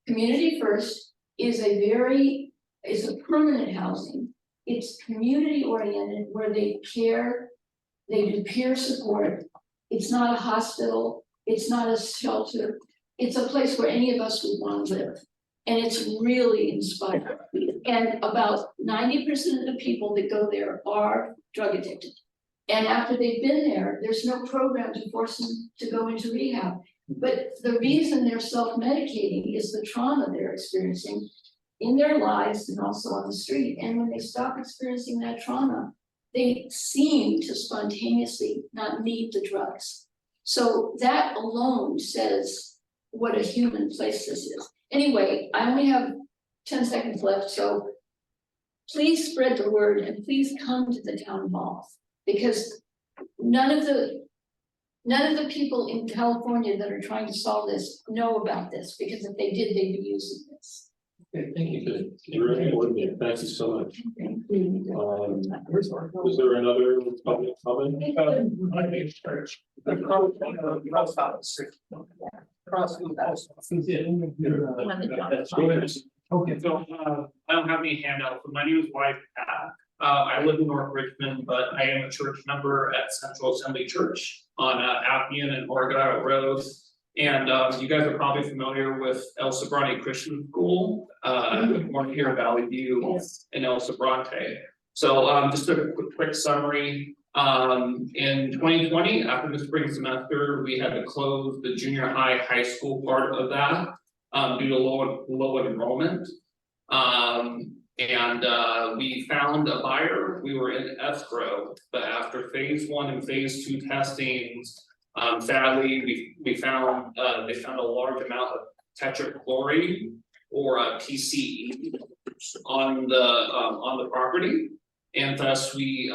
Speaker 7: Community First is a permanent housing. It's community oriented where they care, they do peer support. It's not a hospital, it's not a shelter. It's a place where any of us would want to live. And it's really inspiring. And about 90% of the people that go there are drug addicted. And after they've been there, there's no program to force them to go into rehab. But the reason they're self-medicating is the trauma they're experiencing in their lives and also on the street. And when they stop experiencing that trauma, they seem to spontaneously not need the drugs. So that alone says what a human place this is. Anyway, I only have 10 seconds left, so please spread the word and please come to the town hall, because none of the people in California that are trying to solve this know about this, because if they did, they'd be using this.
Speaker 1: Okay, thank you. Good. Very important. Thank you so much.
Speaker 7: Thank you.
Speaker 1: Is there another public comment?
Speaker 16: Okay, so I don't have any handouts, but my name is Wyatt Pat. I live in North Richmond, but I am a church member at Central Assembly Church on Appian and Oregon Road. And you guys are probably familiar with El Sobrante Christian School, one here in Valley View and El Sobrante. So just a quick summary. In 2020, after the spring semester, we had to close the junior high school part of that due to low enrollment. We found a buyer. We were in escrow, but after phase 1 and phase 2 testings, sadly, we found they found a large amount of tetrachloride or PCE on the property, and thus we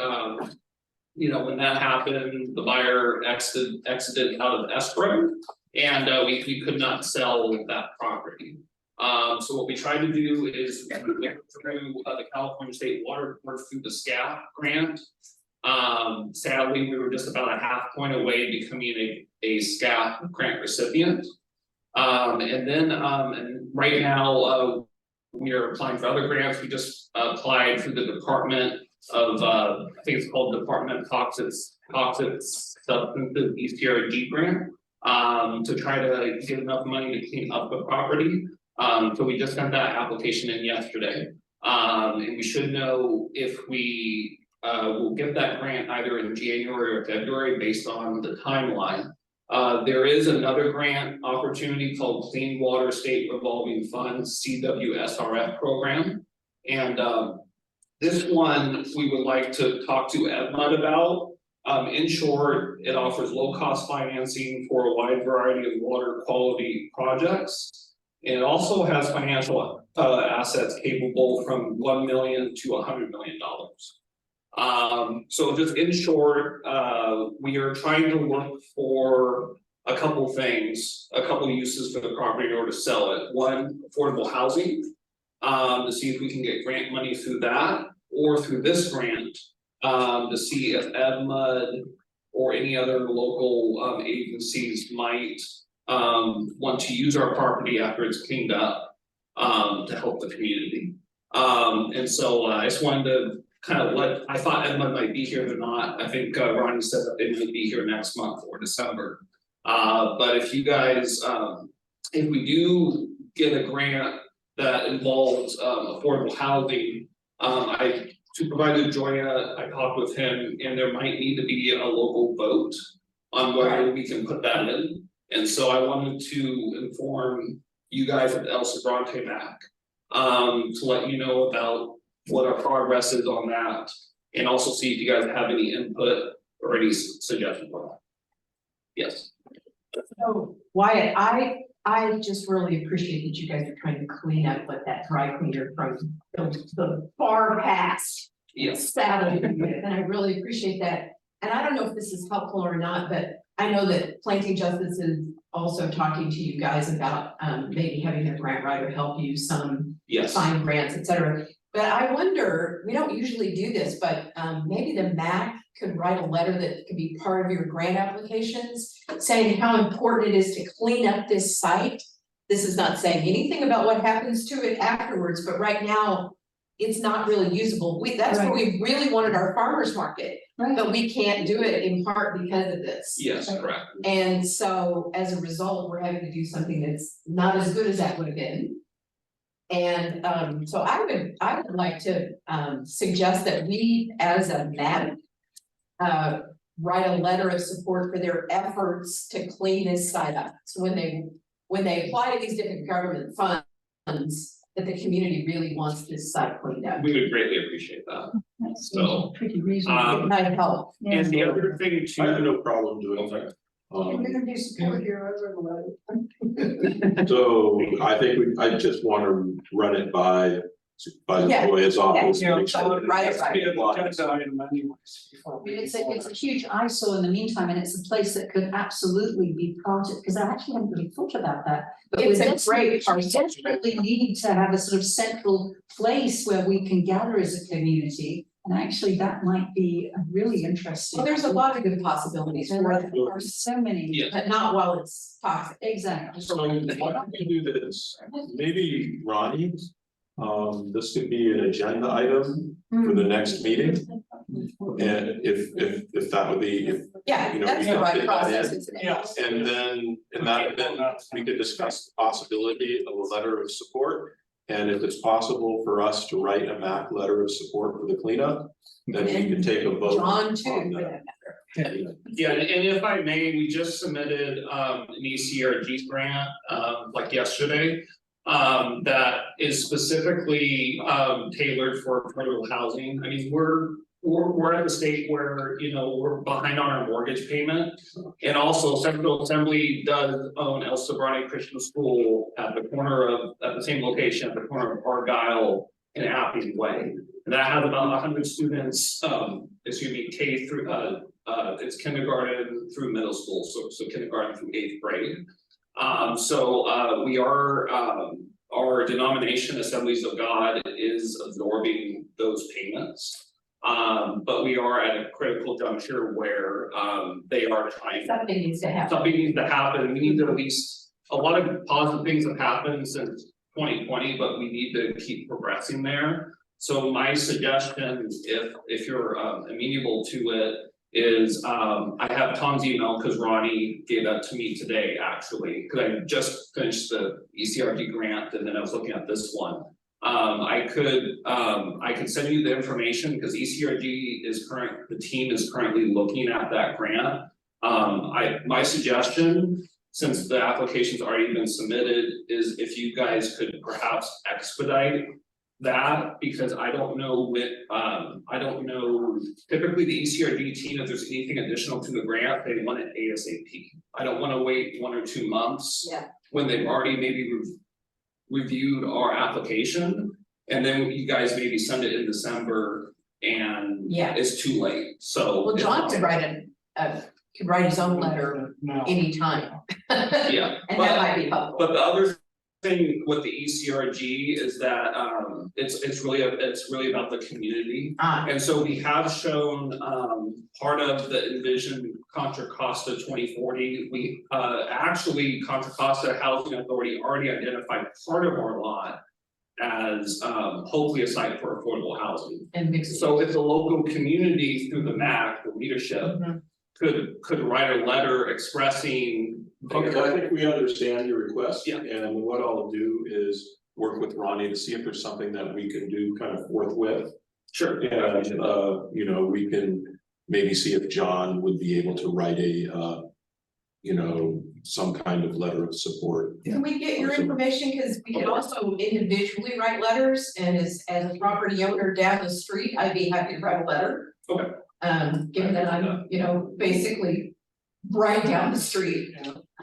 Speaker 16: when that happened, the buyer exited out of escrow, and we could not sell that property. So what we tried to do is we went through the California State Water Board through the SCAP grant. Sadly, we were just about a half point away becoming a SCAP grant recipient. And right now, we are applying for other grants. We just applied for the Department of, I think it's called Department of Toxic Substances ECRG grant, to try to get enough money to clean up the property. So we just got that application in yesterday. And we should know if we will get that grant either in January or February based on the timeline. There is another grant opportunity called Clean Water State Revolving Funds CWSRF program. And this one we would like to talk to EdMUD about. In short, it offers low-cost financing for a wide variety of water quality projects. And it also has financial assets capable from $1 million to $100 million. So just in short, we are trying to look for a couple things, a couple uses for the property in order to sell it. One, affordable housing, to see if we can get grant money through that, or through this grant, to see if EdMUD or any other local agencies might want to use our property after it's cleaned up to help the community. And so I just wanted to kind of I thought EdMUD might be here, but not. I think Ronnie said that they might be here next month or December. But if you guys, if we do get a grant that involves affordable housing, Supervisor Joya, I talked with him, and there might need to be a local vote on whether we can put that in. And so I wanted to inform you guys at El Sobrante MAC to let you know about what our progress is on that, and also see if you guys have any input or any suggestions on that. Yes.
Speaker 3: So Wyatt, I just really appreciate that you guys are trying to clean up what that dry cleaner from the far past.
Speaker 16: Yes.
Speaker 3: Saddled you with, and I really appreciate that. And I don't know if this is helpful or not, but I know that Planting Justice is also talking to you guys about maybe having a grant writer help you
Speaker 16: Yes.
Speaker 3: find grants, et cetera. But I wonder, we don't usually do this, but maybe the MAC could write a letter that could be part of your grant applications, saying how important it is to clean up this site. This is not saying anything about what happens to it afterwards, but right now, it's not really usable. That's where we really wanted our farmers market, but we can't do it in part because of this.
Speaker 16: Yes, correct.
Speaker 3: And so as a result, we're having to do something that's not as good as that would have been. And so I would like to suggest that we, as a MAP, write a letter of support for their efforts to clean this site up. So when they apply to these different government funds, that the community really wants this site cleaned up.
Speaker 16: We would greatly appreciate that.
Speaker 7: That's
Speaker 16: So,
Speaker 7: pretty reasonable.
Speaker 16: um,
Speaker 3: It might help.
Speaker 16: And the other thing
Speaker 1: I have
Speaker 16: too,
Speaker 1: no problem doing that.
Speaker 4: Community support here, I read a letter.
Speaker 1: So I think I just want to run it by
Speaker 3: Yeah.
Speaker 1: Joya's office.
Speaker 3: Yeah,
Speaker 1: make sure that it
Speaker 3: right,
Speaker 1: has to be
Speaker 3: right.
Speaker 1: applied.
Speaker 12: Agenda item anyways, before
Speaker 7: I
Speaker 12: we
Speaker 7: mean,
Speaker 12: move
Speaker 7: it's a
Speaker 12: forward.
Speaker 7: huge eyesore in the meantime, and it's a place that could absolutely be part of, because I actually hadn't really thought about that. But
Speaker 3: It's
Speaker 7: we
Speaker 3: a great
Speaker 7: desperately, desperately need to have a sort of central place where we can gather as a community. And actually, that might be a really interesting.
Speaker 3: Well, there's a lot of good possibilities for it,
Speaker 7: There are so many.
Speaker 16: yeah,
Speaker 3: but not while it's toxic.
Speaker 7: Exactly.
Speaker 1: So why don't we do this? Maybe Ronnie, this could be an agenda item for the next meeting. And if that would be, if,
Speaker 3: Yeah,
Speaker 1: you know,
Speaker 3: that's
Speaker 1: we
Speaker 3: the
Speaker 1: can
Speaker 3: right
Speaker 1: fit that
Speaker 3: process.
Speaker 1: in.
Speaker 3: isn't it?
Speaker 12: Yeah.
Speaker 1: And then, in that event, we could discuss the possibility of a letter of support. And if it's possible for us to write a MAC letter of support for the cleanup, then we can take a vote.
Speaker 3: John too,
Speaker 1: on
Speaker 3: for
Speaker 1: that.
Speaker 3: that matter.
Speaker 16: yeah, and if I may, we just submitted an ECRG grant like yesterday. That is specifically tailored for affordable housing. I mean, we're at the state where, you know, we're behind on our mortgage payment. And also Central Assembly does own El Sobrante Christian School at the same location, at the corner of Argyle and Appy Way. And that has about 100 students, K through, it's kindergarten through middle school, so kindergarten through 8th grade. We are, our denomination, Assemblies of God, is absorbing those payments. But we are at a critical juncture where they are trying.
Speaker 3: Something needs to happen.
Speaker 16: Something needs to happen. We need to at least, a lot of positive things have happened since 2020, but we need to keep progressing there. So my suggestion, if you're amenable to it, is I have Tom's email because Ronnie gave that to me today, actually, because I just finished the ECRG grant and then I was looking at this one. I could send you the information because ECRG the team is currently looking at that grant. My suggestion, since the application's already been submitted, is if you guys could perhaps expedite that, because I don't know typically the ECRG team, if there's anything additional to the grant, they want it ASAP. I don't want to wait 1 or 2 months.
Speaker 3: Yeah.
Speaker 16: When they've already maybe reviewed our application, and then you guys maybe send it in December and
Speaker 3: Yeah.
Speaker 16: it's too late, so.
Speaker 3: Well, John could write his own letter
Speaker 12: No.
Speaker 3: anytime.
Speaker 16: Yeah,
Speaker 3: And that might be helpful.
Speaker 16: but the other thing with the ECRG is that it's really about the community. And so we have shown part of the Envision Contra Costa 2040. We actually Contra Costa Housing Authority already identified part of our lot as hopefully a site for affordable housing.
Speaker 3: And mixed.
Speaker 16: So if the local community through the MAC, the leadership, could write a letter expressing.
Speaker 1: Okay, I think we understand your request.
Speaker 16: Yeah.
Speaker 1: And what I'll do is work with Ronnie to see if there's something that we can do kind of forthwith.
Speaker 16: Sure.
Speaker 1: And you know, we can maybe see if John would be able to write a you know, some kind of letter of support.
Speaker 3: Can we get your information? Because we can also individually write letters, and as a property owner down the street, I'd be happy to write a letter.
Speaker 16: Okay.
Speaker 3: Given that I'm, you know, basically right down the street.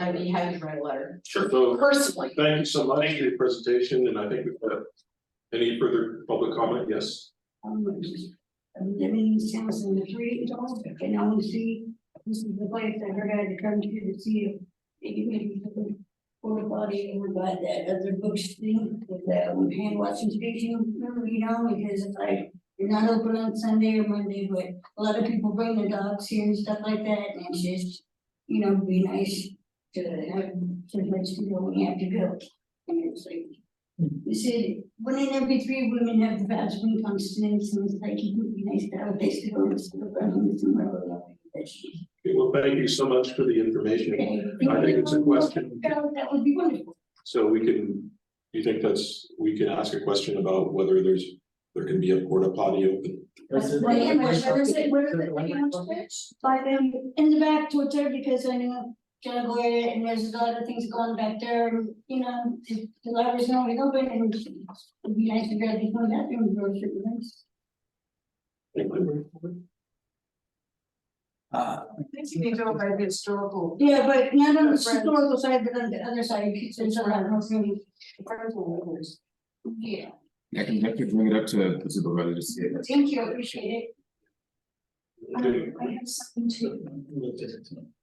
Speaker 3: I'd be happy to write a letter,
Speaker 1: Sure. So,
Speaker 3: personally.
Speaker 1: thank you so much for your presentation, and I think we've got any further public comment, yes?
Speaker 17: I'm living in Townsend, the three dogs, and I want to see, this is the place I heard I had to come to see if maybe porta potty over by that other books thing with the hand washing station, you know, because it's like, you're not open on Sunday or Monday, but a lot of people bring their dogs here and stuff like that, and it's just, you know, be nice to have some place to go when you have to go. And it's like, you said, wouldn't every three women have the vaginal continence, and it's like, it would be nice to have a place to go and stuff,
Speaker 1: Okay, well, thank you so much for the information. I think it's a question,
Speaker 17: that would be wonderful.
Speaker 1: so we can, you think we can ask a question about whether there can be a porta potty open?
Speaker 17: Where is it, like, in the back towards there, because I know, John Boyer, and there's a lot of things going back there, and, you know, the library's not really open, and it'd be nice to grab these one bathroom for certain things.
Speaker 4: You go by the historical.
Speaker 17: Yeah, but not on the historical side, but on the other side, there's a lot of really. Yeah,
Speaker 5: I can definitely bring it up to the supervisor to see it.
Speaker 17: thank you, I appreciate it. I have something to.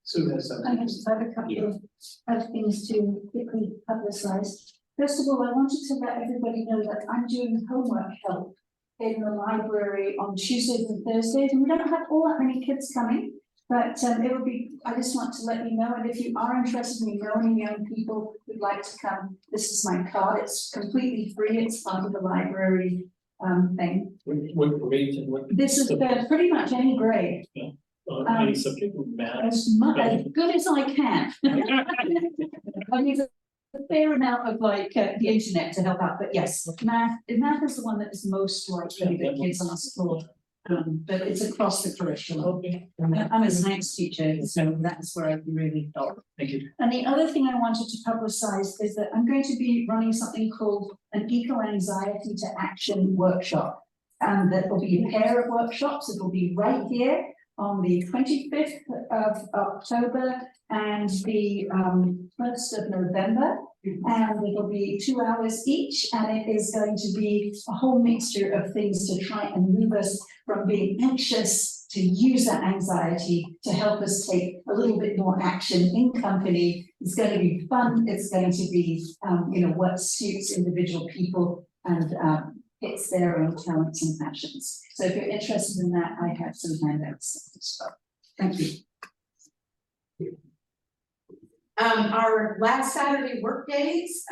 Speaker 6: Sue has something.
Speaker 7: I just have a couple of things to quickly publicize. First of all, I wanted to let everybody know that I'm doing homework help in the library on Tuesdays and Thursdays, and we don't have all that many kids coming, but it would be, I just want to let you know, and if you are interested in knowing young people who'd like to come, this is my card, it's completely free, it's part of the library thing.
Speaker 6: What grade and what?
Speaker 7: This is pretty much any grade.
Speaker 6: Any subject, math?
Speaker 7: As good as I can. I need a fair amount of like the internet to help out, but yes, math is the one that is most likely that kids ask for. But it's across the curriculum. I'm a science teacher, so that's where I can really help.
Speaker 6: Thank you.
Speaker 7: And the other thing I wanted to publicize is that I'm going to be running something called an eco-anxiety to action workshop. And that will be a pair of workshops. It will be right here on the 25th of October and the 1st of November. And it'll be 2 hours each, and it is going to be a whole mixture of things to try and move us from being anxious to use that anxiety to help us take a little bit more action in company. It's going to be fun. It's going to be, you know, what suits individual people and hits their own talents and passions. So if you're interested in that, I have some handouts as well. Thank you.
Speaker 3: Our last Saturday work days,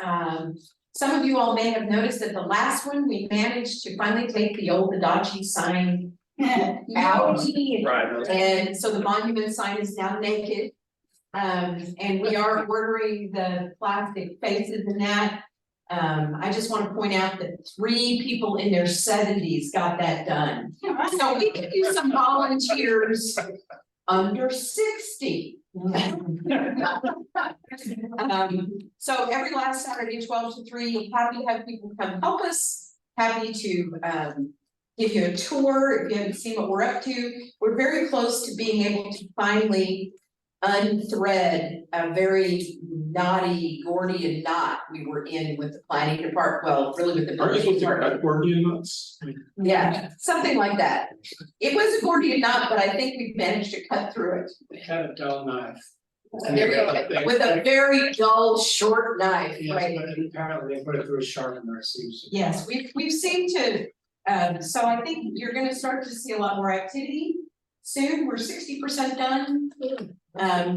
Speaker 3: some of you all may have noticed that the last one, we managed to finally take the old Adachi sign out. And so the monument sign is now naked. And we are ordering the plastic faces in that. I just want to point out that 3 people in their 70s got that done. So we could use some volunteers under 60. So every last Saturday, 12 to 3, happy to have people come help us, happy to give you a tour if you haven't seen what we're up to. We're very close to being able to finally unthread a very knotty Gordian knot we were in with the planning department, well, really with the building department.
Speaker 1: Gordian knots?
Speaker 3: Yeah, something like that. It was a Gordian knot, but I think we've managed to cut through it.
Speaker 6: They had a dull knife.
Speaker 3: There we go. With a very dull, short knife,
Speaker 6: Yes,
Speaker 3: right?
Speaker 6: but apparently they put it through a sharp in there, seems.
Speaker 3: Yes, we've seemed to, so I think you're gonna start to see a lot more activity soon. We're 60% done.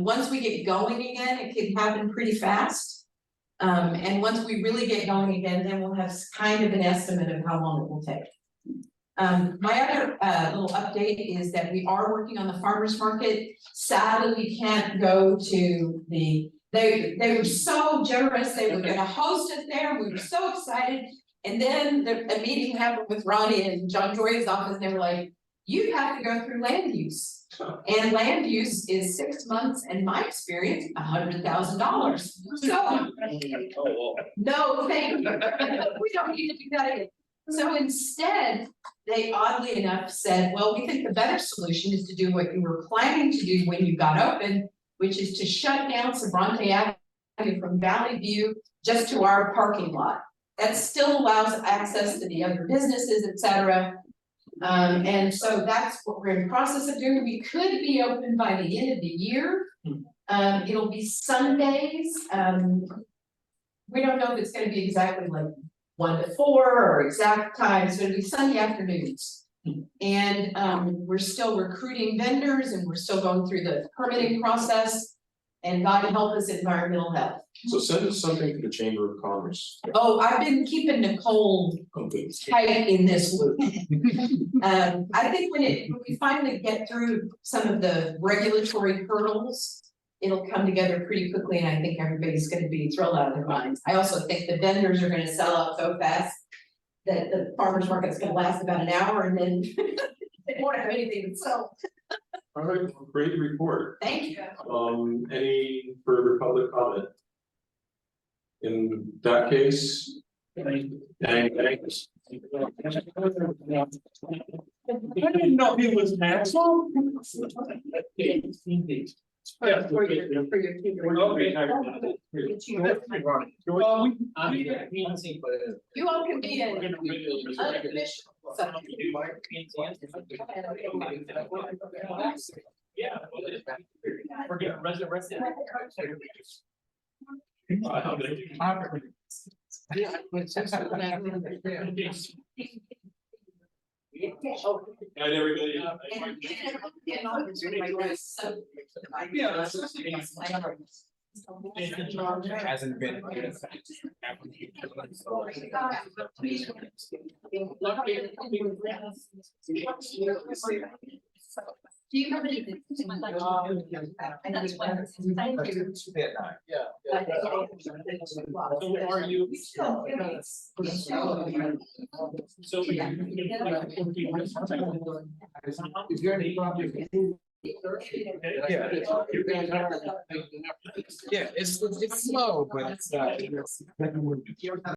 Speaker 3: Once we get going again, it can happen pretty fast. And once we really get going again, then we'll have kind of an estimate of how long it will take. My other little update is that we are working on the farmers market. Sadly, we can't go to they were so generous, they were gonna host us there, we were so excited. And then a meeting happened with Ronnie and John Joy's office, and they were like, you have to go through land use. And land use is 6 months, and my experience, $100,000. So, no, thank you. We don't need to do that again. So instead, they oddly enough said, well, we think the better solution is to do what you were planning to do when you got open, which is to shut down Sobrante Avenue from Valley View just to our parking lot. That still allows access to the other businesses, et cetera. And so that's what we're in the process of doing. We could be open by the end of the year. It'll be Sundays. We don't know if it's gonna be exactly like 1 to 4 or exact times, but it'll be Sunday afternoons. And we're still recruiting vendors and we're still going through the permitting process. And God help us, environmental health.
Speaker 1: So send us something to the Chamber of Commerce.
Speaker 3: Oh, I've been keeping Nicole
Speaker 1: Okay.
Speaker 3: tight in this loop. I think when we finally get through some of the regulatory hurdles, it'll come together pretty quickly, and I think everybody's gonna be thrilled out of their minds. I also think the vendors are gonna sell out so fast that the farmer's market's gonna last about an hour, and then they won't have anything to sell.
Speaker 1: All right, great report.
Speaker 3: Thank you.
Speaker 1: Any further public comment? In that case. Thanks.
Speaker 11: I didn't know he was Maxwell.
Speaker 3: For your team. You all can be in unofficial. So.
Speaker 2: Yeah. We're getting resurrected.
Speaker 1: And everybody.
Speaker 5: Hasn't been.
Speaker 3: Do you have anything? And that's why. Thank you.
Speaker 2: So are you? So.
Speaker 12: Is there any problem?
Speaker 5: Yeah, it's slow, but it's